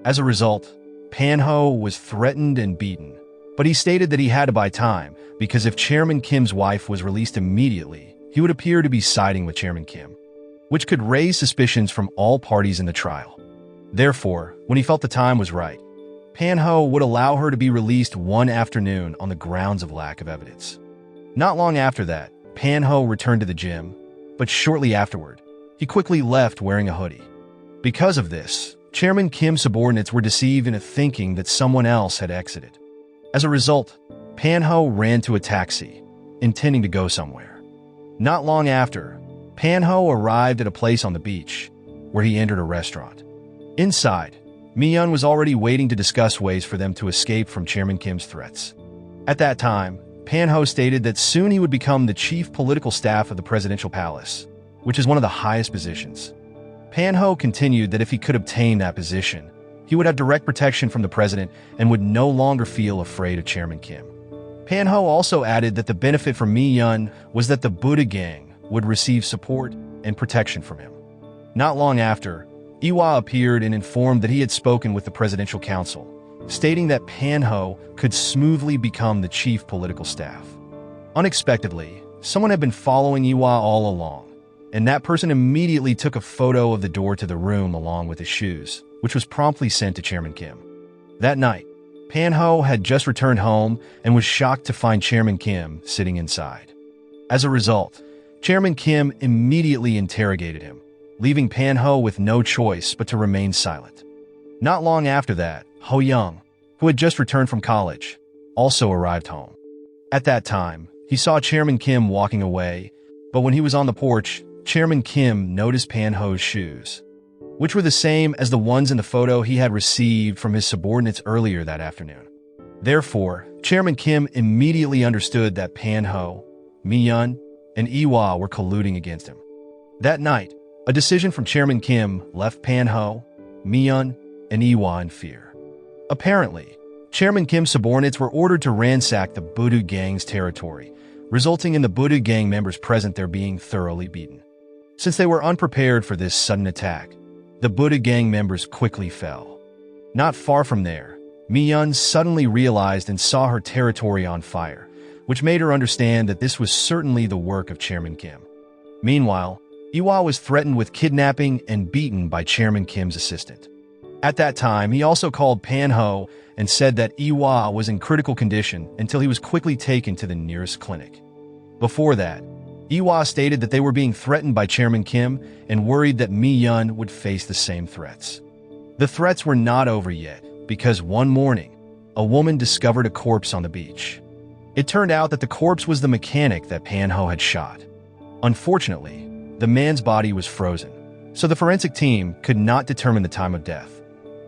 As a result, Pano was threatened and beaten, but he stated that he had to buy time because if Chairman Kim's wife was released immediately, he would appear to be siding with Chairman Kim, which could raise suspicions from all parties in the trial. Therefore, when he felt the time was right, Pano would allow her to be released one afternoon on the grounds of lack of evidence. Not long after that, Pano returned to the gym, but shortly afterward, he quickly left wearing a hoodie. Because of this, Chairman Kim's subordinates were deceived into thinking that someone else had exited. As a result, Pano ran to a taxi, intending to go somewhere. Not long after, Pano arrived at a place on the beach, where he entered a restaurant. Inside, Mi-yun was already waiting to discuss ways for them to escape from Chairman Kim's threats. At that time, Pano stated that soon he would become the chief political staff of the presidential palace, which is one of the highest positions. Pano continued that if he could obtain that position, he would have direct protection from the president and would no longer feel afraid of Chairman Kim. Pano also added that the benefit for Mi-yun was that the Buddha gang would receive support and protection from him. Not long after, Iwa appeared and informed that he had spoken with the presidential council, stating that Pano could smoothly become the chief political staff. Unexpectedly, someone had been following Iwa all along, and that person immediately took a photo of the door to the room along with his shoes, which was promptly sent to Chairman Kim. That night, Pano had just returned home and was shocked to find Chairman Kim sitting inside. As a result, Chairman Kim immediately interrogated him, leaving Pano with no choice but to remain silent. Not long after that, Ho Young, who had just returned from college, also arrived home. At that time, he saw Chairman Kim walking away, but when he was on the porch, Chairman Kim noticed Pano's shoes, which were the same as the ones in the photo he had received from his subordinates earlier that afternoon. Therefore, Chairman Kim immediately understood that Pano, Mi-yun, and Iwa were colluding against him. That night, a decision from Chairman Kim left Pano, Mi-yun, and Iwa in fear. Apparently, Chairman Kim's subordinates were ordered to ransack the Budu gang's territory, resulting in the Budu gang members present there being thoroughly beaten. Since they were unprepared for this sudden attack, the Budu gang members quickly fell. Not far from there, Mi-yun suddenly realized and saw her territory on fire, which made her understand that this was certainly the work of Chairman Kim. Meanwhile, Iwa was threatened with kidnapping and beaten by Chairman Kim's assistant. At that time, he also called Pano and said that Iwa was in critical condition until he was quickly taken to the nearest clinic. Before that, Iwa stated that they were being threatened by Chairman Kim and worried that Mi-yun would face the same threats. The threats were not over yet because one morning, a woman discovered a corpse on the beach. It turned out that the corpse was the mechanic that Pano had shot. Unfortunately, the man's body was frozen, so the forensic team could not determine the time of death.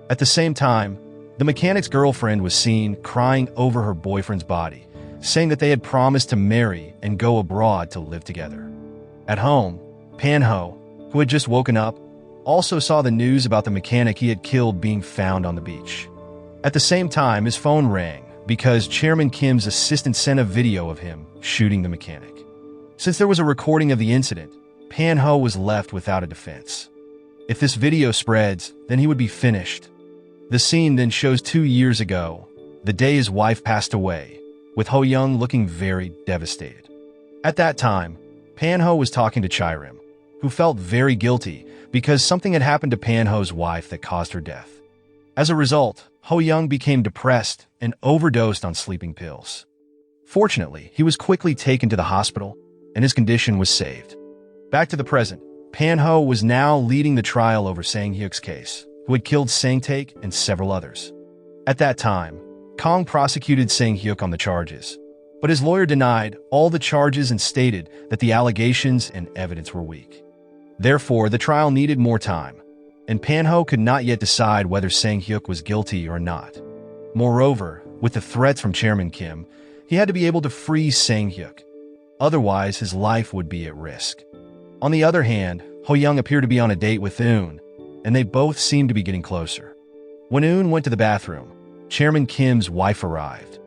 At the same time, the mechanic's girlfriend was seen crying over her boyfriend's body, saying that they had promised to marry and go abroad to live together. At home, Pano, who had just woken up, also saw the news about the mechanic he had killed being found on the beach. At the same time, his phone rang because Chairman Kim's assistant sent a video of him shooting the mechanic. Since there was a recording of the incident, Pano was left without a defense. If this video spreads, then he would be finished. The scene then shows 2 years ago, the day his wife passed away, with Ho Young looking very devastated. At that time, Pano was talking to Chirim, who felt very guilty because something had happened to Pano's wife that caused her death. As a result, Ho Young became depressed and overdosed on sleeping pills. Fortunately, he was quickly taken to the hospital, and his condition was saved. Back to the present, Pano was now leading the trial over Sang-hyuk's case, who had killed Sang-taek and several others. At that time, Kong prosecuted Sang-hyuk on the charges, but his lawyer denied all the charges and stated that the allegations and evidence were weak. Therefore, the trial needed more time, and Pano could not yet decide whether Sang-hyuk was guilty or not. Moreover, with the threats from Chairman Kim, he had to be able to free Sang-hyuk. Otherwise, his life would be at risk. On the other hand, Ho Young appeared to be on a date with Eun, and they both seemed to be getting closer. When Eun went to the bathroom, Chairman Kim's wife arrived,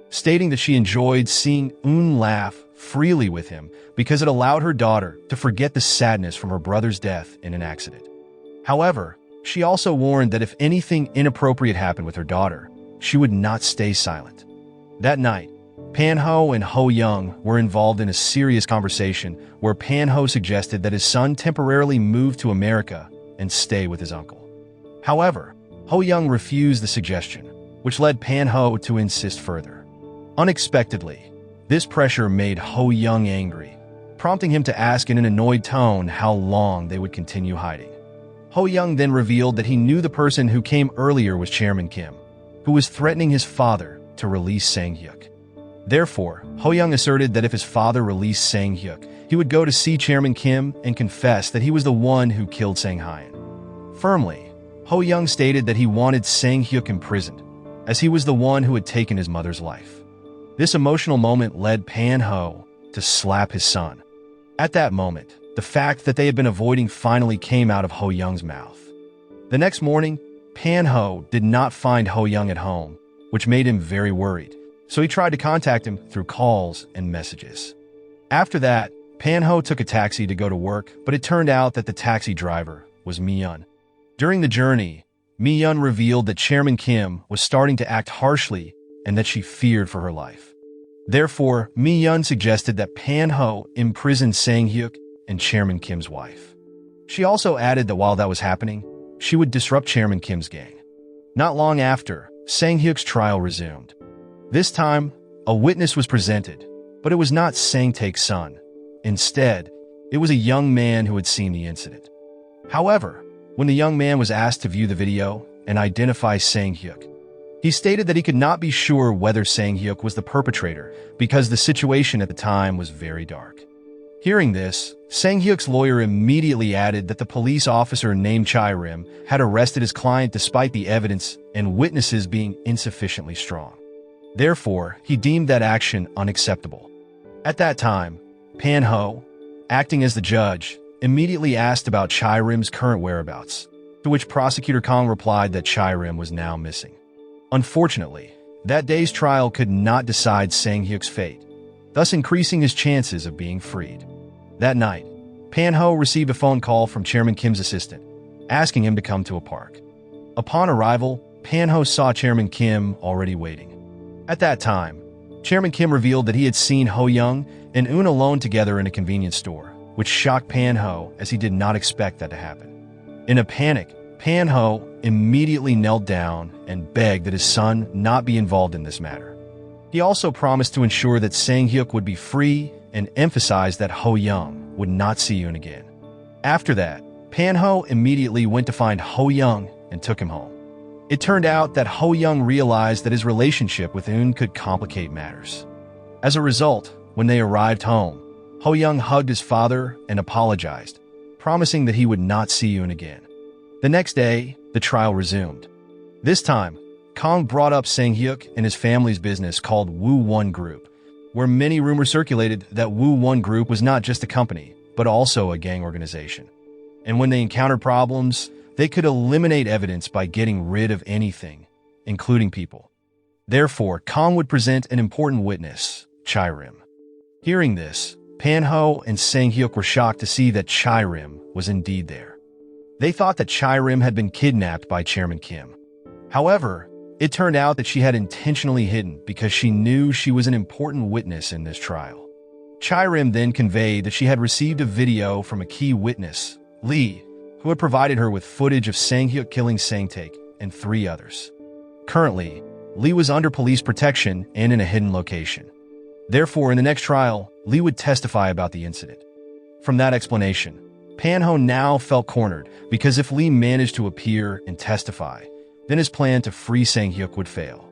stating that she enjoyed seeing Eun laugh freely with him because it allowed her daughter to forget the sadness from her brother's death in an accident. However, she also warned that if anything inappropriate happened with her daughter, she would not stay silent. That night, Pano and Ho Young were involved in a serious conversation where Pano suggested that his son temporarily move to America and stay with his uncle. However, Ho Young refused the suggestion, which led Pano to insist further. Unexpectedly, this pressure made Ho Young angry, prompting him to ask in an annoyed tone how long they would continue hiding. Ho Young then revealed that he knew the person who came earlier was Chairman Kim, who was threatening his father to release Sang-hyuk. Therefore, Ho Young asserted that if his father released Sang-hyuk, he would go to see Chairman Kim and confess that he was the one who killed Sang-hyun. Firmly, Ho Young stated that he wanted Sang-hyuk imprisoned, as he was the one who had taken his mother's life. This emotional moment led Pano to slap his son. At that moment, the fact that they had been avoiding finally came out of Ho Young's mouth. The next morning, Pano did not find Ho Young at home, which made him very worried, so he tried to contact him through calls and messages. After that, Pano took a taxi to go to work, but it turned out that the taxi driver was Mi-yun. During the journey, Mi-yeon revealed that Chairman Kim was starting to act harshly and that she feared for her life. Therefore, Mi-yeon suggested that Pano imprison Sang-hyuk and Chairman Kim's wife. She also added that while that was happening, she would disrupt Chairman Kim's gang. Not long after, Sang-hyuk's trial resumed. This time, a witness was presented, but it was not Sang-taek's son. Instead, it was a young man who had seen the incident. However, when the young man was asked to view the video and identify Sang-hyuk, he stated that he could not be sure whether Sang-hyuk was the perpetrator because the situation at the time was very dark. Hearing this, Sang-hyuk's lawyer immediately added that the police officer named Chae-rim had arrested his client despite the evidence and witnesses being insufficiently strong. Therefore, he deemed that action unacceptable. At that time, Pano, acting as the judge, immediately asked about Chae-rim's current whereabouts, to which Prosecutor Kong replied that Chae-rim was now missing. Unfortunately, that day's trial could not decide Sang-hyuk's fate, thus increasing his chances of being freed. That night, Pano received a phone call from Chairman Kim's assistant, asking him to come to a park. Upon arrival, Pano saw Chairman Kim already waiting. At that time, Chairman Kim revealed that he had seen Ho-young and Eun alone together in a convenience store, which shocked Pano as he did not expect that to happen. In a panic, Pano immediately knelt down and begged that his son not be involved in this matter. He also promised to ensure that Sang-hyuk would be free and emphasized that Ho-young would not see Eun again. After that, Pano immediately went to find Ho-young and took him home. It turned out that Ho-young realized that his relationship with Eun could complicate matters. As a result, when they arrived home, Ho-young hugged his father and apologized, promising that he would not see Eun again. The next day, the trial resumed. This time, Kong brought up Sang-hyuk and his family's business called Woo-won Group, where many rumors circulated that Woo-won Group was not just a company, but also a gang organization. And when they encountered problems, they could eliminate evidence by getting rid of anything, including people. Therefore, Kong would present an important witness, Chae-rim. Hearing this, Pano and Sang-hyuk were shocked to see that Chae-rim was indeed there. They thought that Chae-rim had been kidnapped by Chairman Kim. However, it turned out that she had intentionally hidden because she knew she was an important witness in this trial. Chae-rim then conveyed that she had received a video from a key witness, Lee, who had provided her with footage of Sang-hyuk killing Sang-taek and 3 others. Currently, Lee was under police protection and in a hidden location. Therefore, in the next trial, Lee would testify about the incident. From that explanation, Pano now felt cornered because if Lee managed to appear and testify, then his plan to free Sang-hyuk would fail.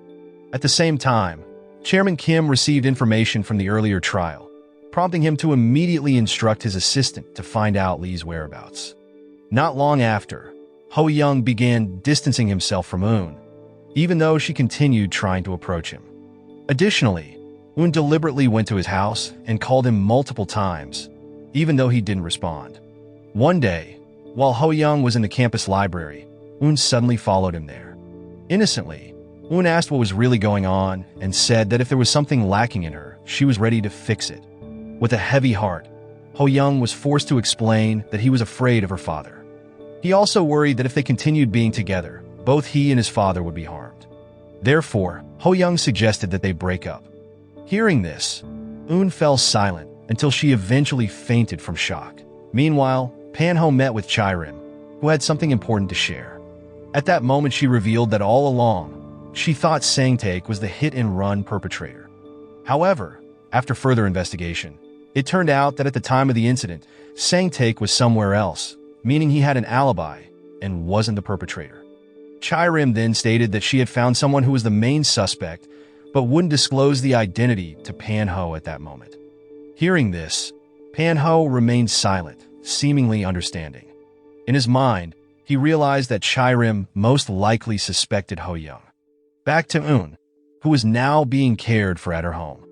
At the same time, Chairman Kim received information from the earlier trial, prompting him to immediately instruct his assistant to find out Lee's whereabouts. Not long after, Ho-young began distancing himself from Eun, even though she continued trying to approach him. Additionally, Eun deliberately went to his house and called him multiple times, even though he didn't respond. One day, while Ho-young was in the campus library, Eun suddenly followed him there. Innocently, Eun asked what was really going on and said that if there was something lacking in her, she was ready to fix it. With a heavy heart, Ho-young was forced to explain that he was afraid of her father. He also worried that if they continued being together, both he and his father would be harmed. Therefore, Ho-young suggested that they break up. Hearing this, Eun fell silent until she eventually fainted from shock. Meanwhile, Pano met with Chae-rim, who had something important to share. At that moment, she revealed that all along, she thought Sang-taek was the hit-and-run perpetrator. However, after further investigation, it turned out that at the time of the incident, Sang-taek was somewhere else, meaning he had an alibi and wasn't the perpetrator. Chae-rim then stated that she had found someone who was the main suspect, but wouldn't disclose the identity to Pano at that moment. Hearing this, Pano remained silent, seemingly understanding. In his mind, he realized that Chae-rim most likely suspected Ho-young. Back to Eun, who was now being cared for at her home.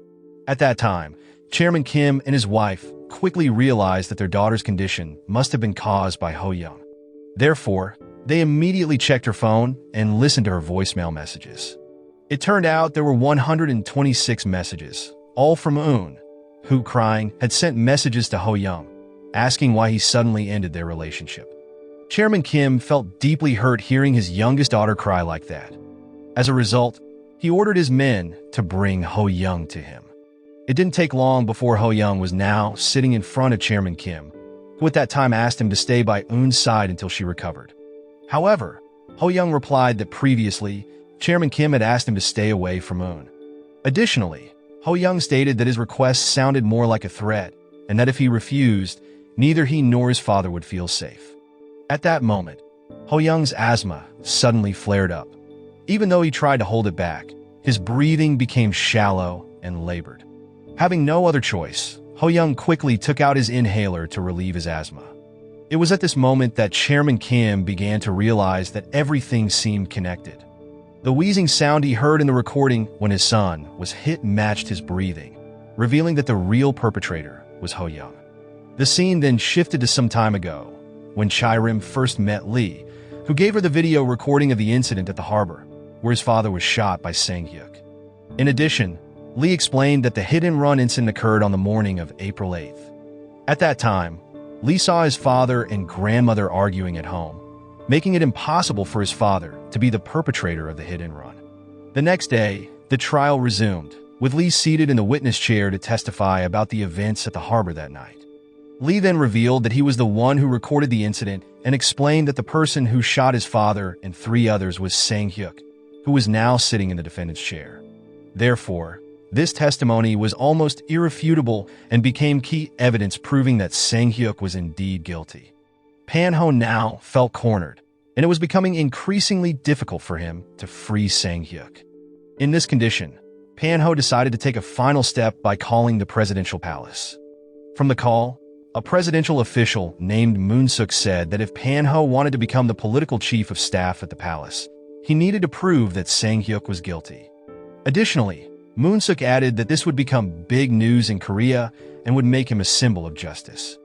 At that time, Chairman Kim and his wife quickly realized that their daughter's condition must have been caused by Ho-young. Therefore, they immediately checked her phone and listened to her voicemail messages. It turned out there were 126 messages, all from Eun, who, crying, had sent messages to Ho-young, asking why he suddenly ended their relationship. Chairman Kim felt deeply hurt hearing his youngest daughter cry like that. As a result, he ordered his men to bring Ho Young to him. It didn't take long before Ho Young was now sitting in front of Chairman Kim, who at that time asked him to stay by Eun's side until she recovered. However, Ho Young replied that previously, Chairman Kim had asked him to stay away from Eun. Additionally, Ho Young stated that his request sounded more like a threat, and that if he refused, neither he nor his father would feel safe. At that moment, Ho Young's asthma suddenly flared up. Even though he tried to hold it back, his breathing became shallow and labored. Having no other choice, Ho Young quickly took out his inhaler to relieve his asthma. It was at this moment that Chairman Kim began to realize that everything seemed connected. The wheezing sound he heard in the recording when his son was hit matched his breathing, revealing that the real perpetrator was Ho Young. The scene then shifted to some time ago, when Chai-rim first met Lee, who gave her the video recording of the incident at the harbor, where his father was shot by Sang-hyuk. In addition, Lee explained that the hit-and-run incident occurred on the morning of April 8th. At that time, Lee saw his father and grandmother arguing at home, making it impossible for his father to be the perpetrator of the hit-and-run. The next day, the trial resumed, with Lee seated in the witness chair to testify about the events at the harbor that night. Lee then revealed that he was the one who recorded the incident and explained that the person who shot his father and 3 others was Sang-hyuk, who was now sitting in the defendant's chair. Therefore, this testimony was almost irrefutable and became key evidence proving that Sang-hyuk was indeed guilty. Pano now felt cornered, and it was becoming increasingly difficult for him to free Sang-hyuk. In this condition, Pano decided to take a final step by calling the presidential palace. From the call, a presidential official named Moon-suk said that if Pano wanted to become the political chief of staff at the palace, he needed to prove that Sang-hyuk was guilty. Additionally, Moon-suk added that this would become big news in Korea and would make him a symbol of justice.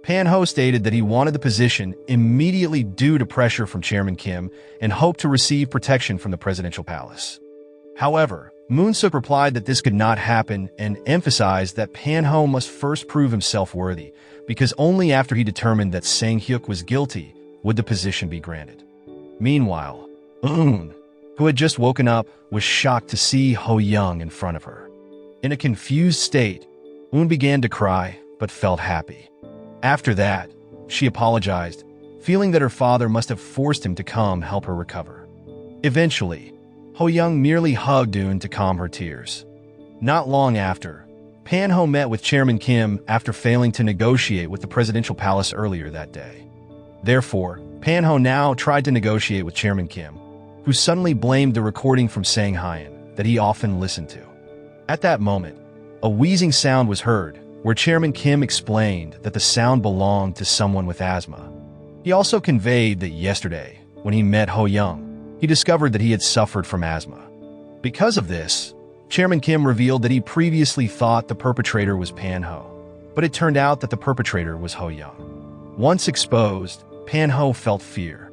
Pano stated that he wanted the position immediately due to pressure from Chairman Kim and hoped to receive protection from the presidential palace. However, Moon-suk replied that this could not happen and emphasized that Pano must first prove himself worthy, because only after he determined that Sang-hyuk was guilty would the position be granted. Meanwhile, Eun, who had just woken up, was shocked to see Ho Young in front of her. In a confused state, Eun began to cry but felt happy. After that, she apologized, feeling that her father must have forced him to come help her recover. Eventually, Ho Young merely hugged Eun to calm her tears. Not long after, Pano met with Chairman Kim after failing to negotiate with the presidential palace earlier that day. Therefore, Pano now tried to negotiate with Chairman Kim, who suddenly blamed the recording from Sang-hyun that he often listened to. At that moment, a wheezing sound was heard, where Chairman Kim explained that the sound belonged to someone with asthma. He also conveyed that yesterday, when he met Ho Young, he discovered that he had suffered from asthma. Because of this, Chairman Kim revealed that he previously thought the perpetrator was Pano, but it turned out that the perpetrator was Ho Young. Once exposed, Pano felt fear.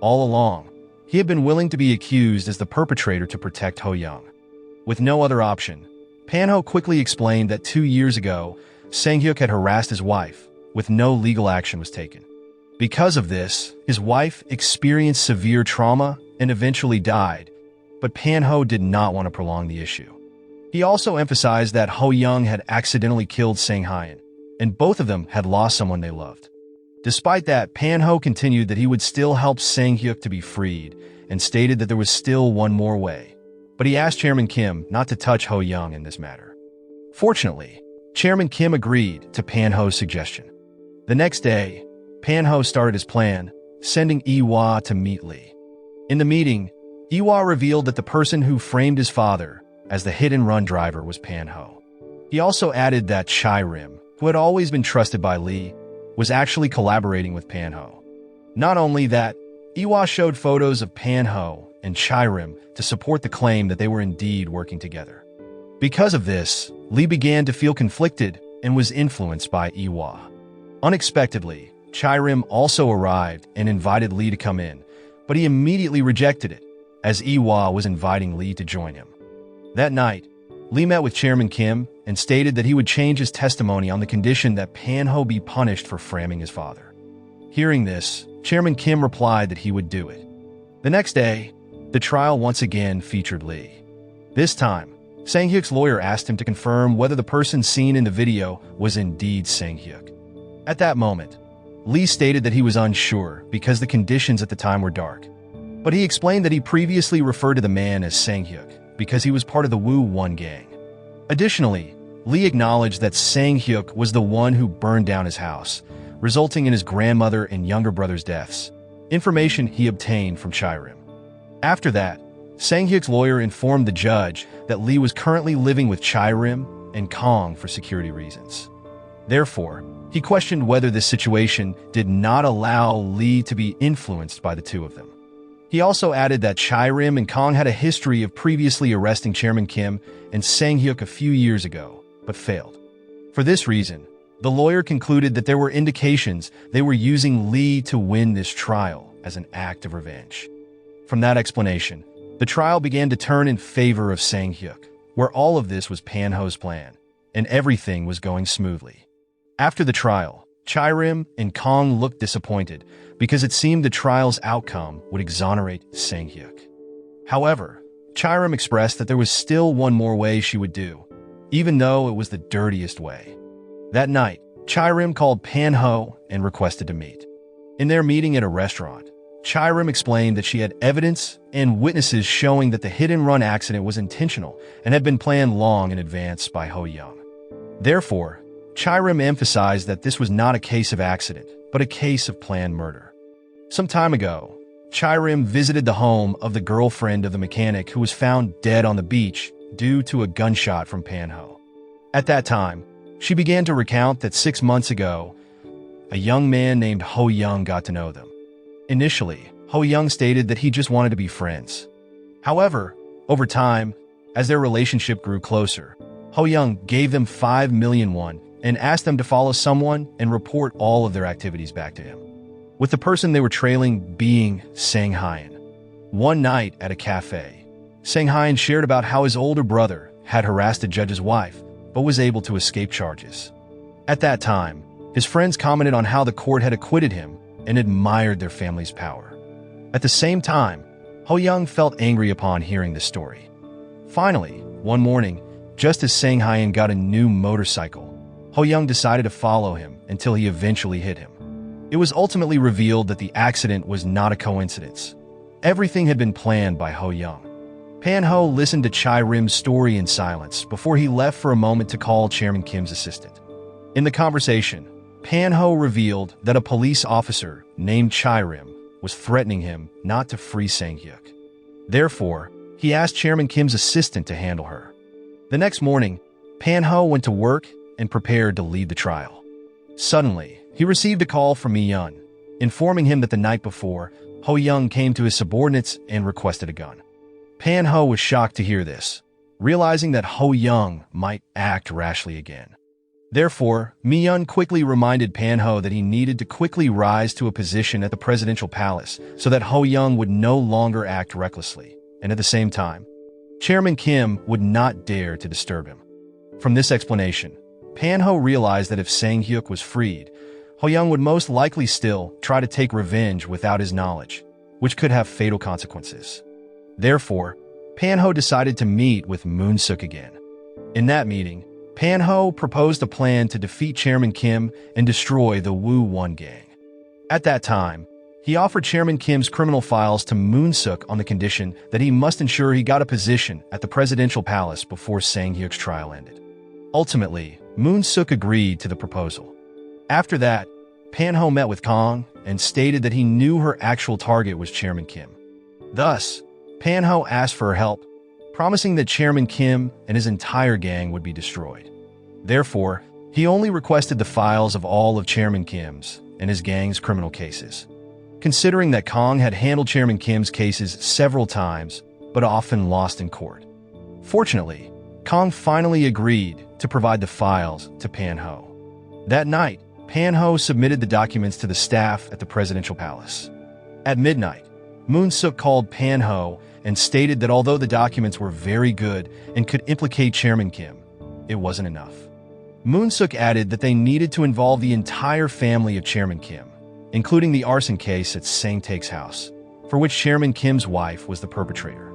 All along, he had been willing to be accused as the perpetrator to protect Ho Young. With no other option, Pano quickly explained that 2 years ago, Sang-hyuk had harassed his wife, with no legal action was taken. Because of this, his wife experienced severe trauma and eventually died, but Pano did not want to prolong the issue. He also emphasized that Ho Young had accidentally killed Sang-hyun, and both of them had lost someone they loved. Despite that, Pano continued that he would still help Sang-hyuk to be freed, and stated that there was still one more way. But he asked Chairman Kim not to touch Ho Young in this matter. Fortunately, Chairman Kim agreed to Pano's suggestion. The next day, Pano started his plan, sending Iwa to meet Lee. In the meeting, Iwa revealed that the person who framed his father as the hit-and-run driver was Pano. He also added that Chai-rim, who had always been trusted by Lee, was actually collaborating with Pano. Not only that, Iwa showed photos of Pano and Chai-rim to support the claim that they were indeed working together. Because of this, Lee began to feel conflicted and was influenced by Iwa. Unexpectedly, Chai-rim also arrived and invited Lee to come in, but he immediately rejected it, as Iwa was inviting Lee to join him. That night, Lee met with Chairman Kim and stated that he would change his testimony on the condition that Pano be punished for framing his father. Hearing this, Chairman Kim replied that he would do it. The next day, the trial once again featured Lee. This time, Sang-hyuk's lawyer asked him to confirm whether the person seen in the video was indeed Sang-hyuk. At that moment, Lee stated that he was unsure because the conditions at the time were dark. But he explained that he previously referred to the man as Sang-hyuk because he was part of the Woo-1 gang. Additionally, Lee acknowledged that Sang-hyuk was the one who burned down his house, resulting in his grandmother and younger brother's deaths, information he obtained from Chae-rim. After that, Sang-hyuk's lawyer informed the judge that Lee was currently living with Chae-rim and Kong for security reasons. Therefore, he questioned whether this situation did not allow Lee to be influenced by the two of them. He also added that Chae-rim and Kong had a history of previously arresting Chairman Kim and Sang-hyuk a few years ago, but failed. For this reason, the lawyer concluded that there were indications they were using Lee to win this trial as an act of revenge. From that explanation, the trial began to turn in favor of Sang-hyuk, where all of this was Pan-ho's plan, and everything was going smoothly. After the trial, Chae-rim and Kong looked disappointed because it seemed the trial's outcome would exonerate Sang-hyuk. However, Chae-rim expressed that there was still one more way she would do, even though it was the dirtiest way. That night, Chae-rim called Pan-ho and requested to meet. In their meeting at a restaurant, Chae-rim explained that she had evidence and witnesses showing that the hit-and-run accident was intentional and had been planned long in advance by Ho-young. Therefore, Chae-rim emphasized that this was not a case of accident, but a case of planned murder. Some time ago, Chae-rim visited the home of the girlfriend of the mechanic who was found dead on the beach due to a gunshot from Pan-ho. At that time, she began to recount that 6 months ago, a young man named Ho-young got to know them. Initially, Ho-young stated that he just wanted to be friends. However, over time, as their relationship grew closer, Ho-young gave them 5 million won and asked them to follow someone and report all of their activities back to him, with the person they were trailing being Sang-hyun. One night at a cafe, Sang-hyun shared about how his older brother had harassed a judge's wife, but was able to escape charges. At that time, his friends commented on how the court had acquitted him and admired their family's power. At the same time, Ho-young felt angry upon hearing this story. Finally, one morning, just as Sang-hyun got a new motorcycle, Ho-young decided to follow him until he eventually hit him. It was ultimately revealed that the accident was not a coincidence. Everything had been planned by Ho-young. Pan-ho listened to Chae-rim's story in silence before he left for a moment to call Chairman Kim's assistant. In the conversation, Pan-ho revealed that a police officer named Chae-rim was threatening him not to free Sang-hyuk. Therefore, he asked Chairman Kim's assistant to handle her. The next morning, Pan-ho went to work and prepared to lead the trial. Suddenly, he received a call from Mi-yeon, informing him that the night before, Ho-young came to his subordinates and requested a gun. Pan-ho was shocked to hear this, realizing that Ho-young might act rashly again. Therefore, Mi-yeon quickly reminded Pan-ho that he needed to quickly rise to a position at the presidential palace so that Ho-young would no longer act recklessly, and at the same time, Chairman Kim would not dare to disturb him. From this explanation, Pan-ho realized that if Sang-hyuk was freed, Ho-young would most likely still try to take revenge without his knowledge, which could have fatal consequences. Therefore, Pan-ho decided to meet with Moon-suk again. In that meeting, Pan-ho proposed a plan to defeat Chairman Kim and destroy the Woo-1 gang. At that time, he offered Chairman Kim's criminal files to Moon-suk on the condition that he must ensure he got a position at the presidential palace before Sang-hyuk's trial ended. Ultimately, Moon-suk agreed to the proposal. After that, Pan-ho met with Kong and stated that he knew her actual target was Chairman Kim. Thus, Pan-ho asked for her help, promising that Chairman Kim and his entire gang would be destroyed. Therefore, he only requested the files of all of Chairman Kim's and his gang's criminal cases. Considering that Kong had handled Chairman Kim's cases several times, but often lost in court. Fortunately, Kong finally agreed to provide the files to Pan-ho. That night, Pan-ho submitted the documents to the staff at the presidential palace. At midnight, Moon-suk called Pan-ho and stated that although the documents were very good and could implicate Chairman Kim, it wasn't enough. Moon-suk added that they needed to involve the entire family of Chairman Kim, including the arson case at Sang-taek's house, for which Chairman Kim's wife was the perpetrator.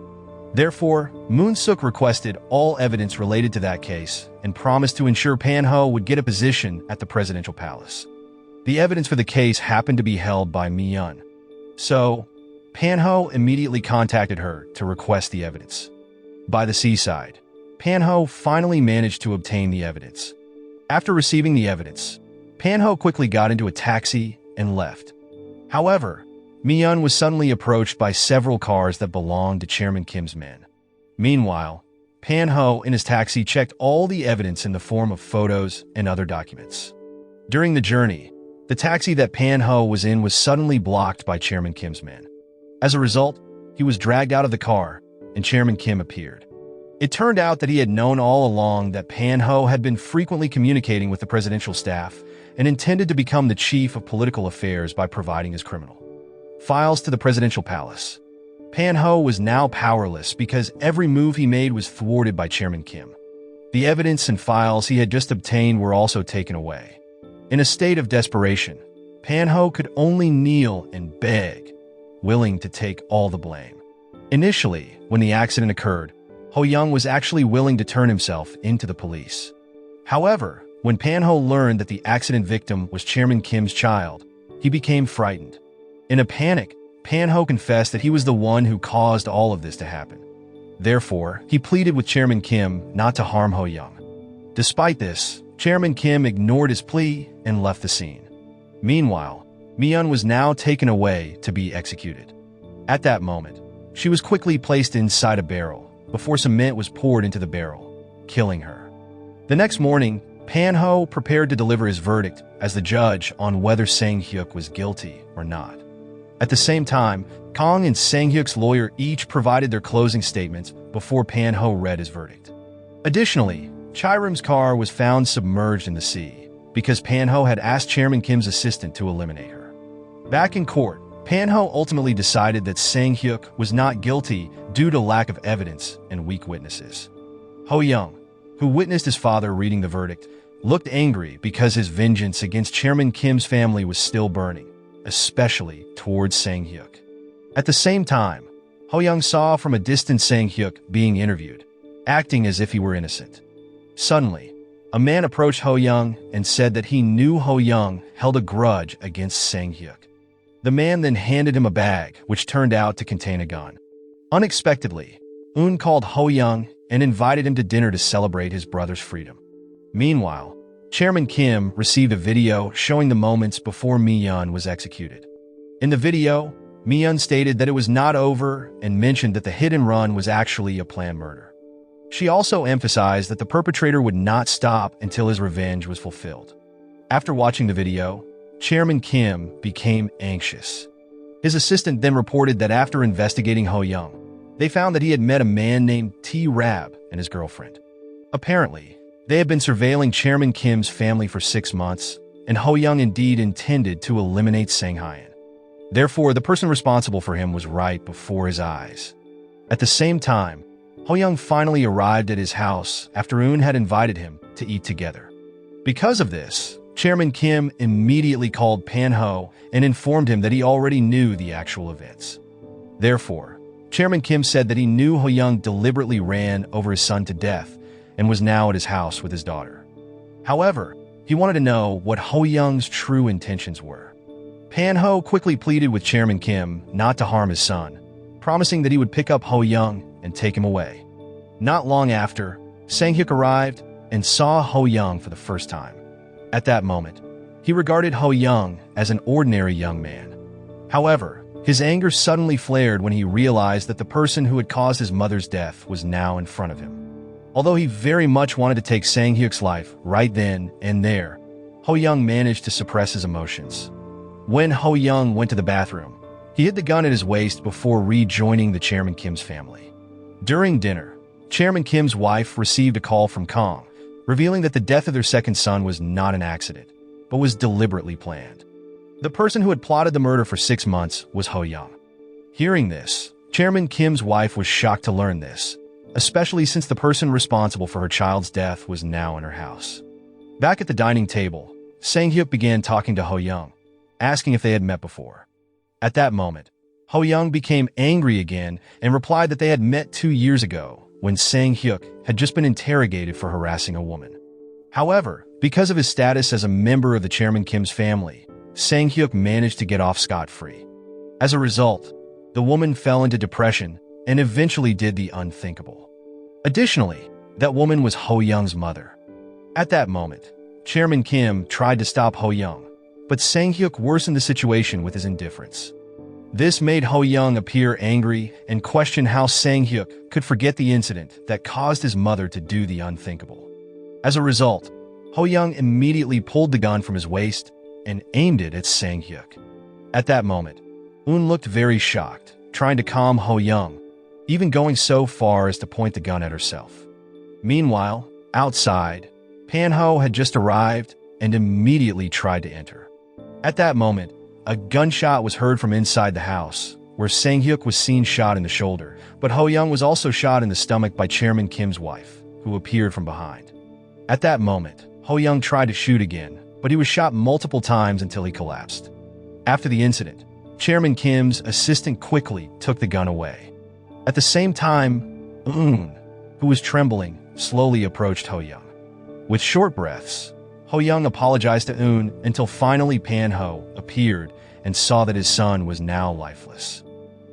Therefore, Moon-suk requested all evidence related to that case and promised to ensure Pan-ho would get a position at the presidential palace. The evidence for the case happened to be held by Mi-yeon. So, Pan-ho immediately contacted her to request the evidence. By the seaside, Pan-ho finally managed to obtain the evidence. After receiving the evidence, Pan-ho quickly got into a taxi and left. However, Mi-yeon was suddenly approached by several cars that belonged to Chairman Kim's men. Meanwhile, Pan-ho in his taxi checked all the evidence in the form of photos and other documents. During the journey, the taxi that Pan-ho was in was suddenly blocked by Chairman Kim's men. As a result, he was dragged out of the car, and Chairman Kim appeared. It turned out that he had known all along that Pan-ho had been frequently communicating with the presidential staff and intended to become the chief of political affairs by providing his criminal files to the presidential palace. Pan-ho was now powerless because every move he made was thwarted by Chairman Kim. The evidence and files he had just obtained were also taken away. In a state of desperation, Pan-ho could only kneel and beg, willing to take all the blame. Initially, when the accident occurred, Ho-young was actually willing to turn himself into the police. However, when Pan-ho learned that the accident victim was Chairman Kim's child, he became frightened. In a panic, Pan-ho confessed that he was the one who caused all of this to happen. Therefore, he pleaded with Chairman Kim not to harm Ho-young. Despite this, Chairman Kim ignored his plea and left the scene. Meanwhile, Mi-yeon was now taken away to be executed. At that moment, she was quickly placed inside a barrel before cement was poured into the barrel, killing her. The next morning, Pan-ho prepared to deliver his verdict as the judge on whether Sang-hyuk was guilty or not. At the same time, Kong and Sang-hyuk's lawyer each provided their closing statements before Pan-ho read his verdict. Additionally, Chairum's car was found submerged in the sea because Pan-ho had asked Chairman Kim's assistant to eliminate her. Back in court, Pan-ho ultimately decided that Sang-hyuk was not guilty due to lack of evidence and weak witnesses. Ho-young, who witnessed his father reading the verdict, looked angry because his vengeance against Chairman Kim's family was still burning, especially towards Sang-hyuk. At the same time, Ho-young saw from a distance Sang-hyuk being interviewed, acting as if he were innocent. Suddenly, a man approached Ho-young and said that he knew Ho-young held a grudge against Sang-hyuk. The man then handed him a bag, which turned out to contain a gun. Unexpectedly, Un called Ho-young and invited him to dinner to celebrate his brother's freedom. Meanwhile, Chairman Kim received a video showing the moments before Mi-yeon was executed. In the video, Mi-yeon stated that it was not over and mentioned that the hit and run was actually a planned murder. She also emphasized that the perpetrator would not stop until his revenge was fulfilled. After watching the video, Chairman Kim became anxious. His assistant then reported that after investigating Ho-young, they found that he had met a man named T-Rab and his girlfriend. Apparently, they had been surveilling Chairman Kim's family for 6 months, and Ho-young indeed intended to eliminate Sang-hyun. Therefore, the person responsible for him was right before his eyes. At the same time, Ho-young finally arrived at his house after Un had invited him to eat together. Because of this, Chairman Kim immediately called Pan-ho and informed him that he already knew the actual events. Therefore, Chairman Kim said that he knew Ho-young deliberately ran over his son to death and was now at his house with his daughter. However, he wanted to know what Ho-young's true intentions were. Pan-ho quickly pleaded with Chairman Kim not to harm his son, promising that he would pick up Ho-young and take him away. Not long after, Sang-hyuk arrived and saw Ho-young for the first time. At that moment, he regarded Ho-young as an ordinary young man. However, his anger suddenly flared when he realized that the person who had caused his mother's death was now in front of him. Although he very much wanted to take Sang-hyuk's life right then and there, Ho-young managed to suppress his emotions. When Ho-young went to the bathroom, he hid the gun at his waist before rejoining the Chairman Kim's family. During dinner, Chairman Kim's wife received a call from Kong, revealing that the death of their second son was not an accident, but was deliberately planned. The person who had plotted the murder for 6 months was Ho-young. Hearing this, Chairman Kim's wife was shocked to learn this, especially since the person responsible for her child's death was now in her house. Back at the dining table, Sang-hyuk began talking to Ho-young, asking if they had met before. At that moment, Ho Young became angry again and replied that they had met 2 years ago when Sang-hyuk had just been interrogated for harassing a woman. However, because of his status as a member of the Chairman Kim's family, Sang-hyuk managed to get off scot-free. As a result, the woman fell into depression and eventually did the unthinkable. Additionally, that woman was Ho Young's mother. At that moment, Chairman Kim tried to stop Ho Young, but Sang-hyuk worsened the situation with his indifference. This made Ho Young appear angry and question how Sang-hyuk could forget the incident that caused his mother to do the unthinkable. As a result, Ho Young immediately pulled the gun from his waist and aimed it at Sang-hyuk. At that moment, Eun looked very shocked, trying to calm Ho Young, even going so far as to point the gun at herself. Meanwhile, outside, Pano had just arrived and immediately tried to enter. At that moment, a gunshot was heard from inside the house, where Sang-hyuk was seen shot in the shoulder, but Ho Young was also shot in the stomach by Chairman Kim's wife, who appeared from behind. At that moment, Ho Young tried to shoot again, but he was shot multiple times until he collapsed. After the incident, Chairman Kim's assistant quickly took the gun away. At the same time, Eun, who was trembling, slowly approached Ho Young. With short breaths, Ho Young apologized to Eun until finally Pan-ho appeared and saw that his son was now lifeless.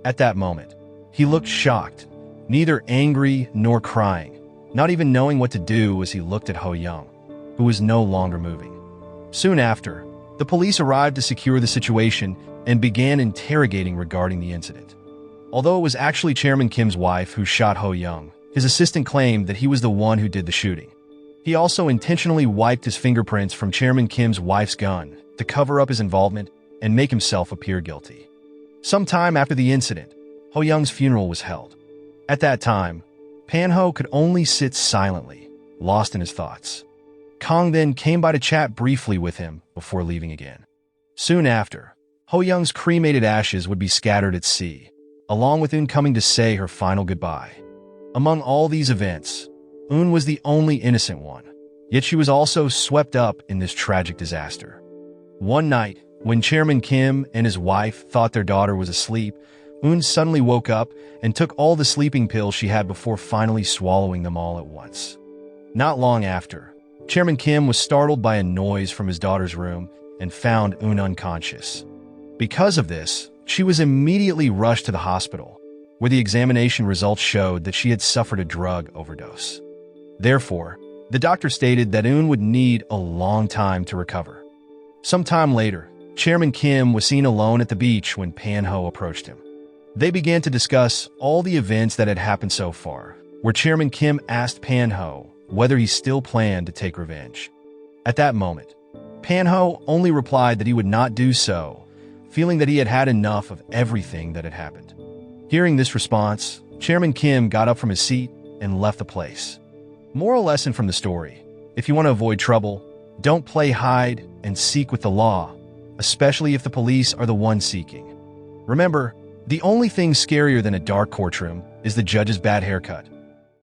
At that moment, he looked shocked, neither angry nor crying, not even knowing what to do as he looked at Ho Young, who was no longer moving. Soon after, the police arrived to secure the situation and began interrogating regarding the incident. Although it was actually Chairman Kim's wife who shot Ho Young, his assistant claimed that he was the one who did the shooting. He also intentionally wiped his fingerprints from Chairman Kim's wife's gun to cover up his involvement and make himself appear guilty. Sometime after the incident, Ho Young's funeral was held. At that time, Pan-ho could only sit silently, lost in his thoughts. Kong then came by to chat briefly with him before leaving again. Soon after, Ho Young's cremated ashes would be scattered at sea, along with Eun coming to say her final goodbye. Among all these events, Eun was the only innocent one, yet she was also swept up in this tragic disaster. One night, when Chairman Kim and his wife thought their daughter was asleep, Eun suddenly woke up and took all the sleeping pills she had before finally swallowing them all at once. Not long after, Chairman Kim was startled by a noise from his daughter's room and found Eun unconscious. Because of this, she was immediately rushed to the hospital, where the examination results showed that she had suffered a drug overdose. Therefore, the doctor stated that Eun would need a long time to recover. Sometime later, Chairman Kim was seen alone at the beach when Pan-ho approached him. They began to discuss all the events that had happened so far, where Chairman Kim asked Pan-ho whether he still planned to take revenge. At that moment, Pan-ho only replied that he would not do so, feeling that he had had enough of everything that had happened. Hearing this response, Chairman Kim got up from his seat and left the place. Moral lesson from the story: if you want to avoid trouble, don't play hide and seek with the law, especially if the police are the ones seeking. Remember, the only thing scarier than a dark courtroom is the judge's bad haircut.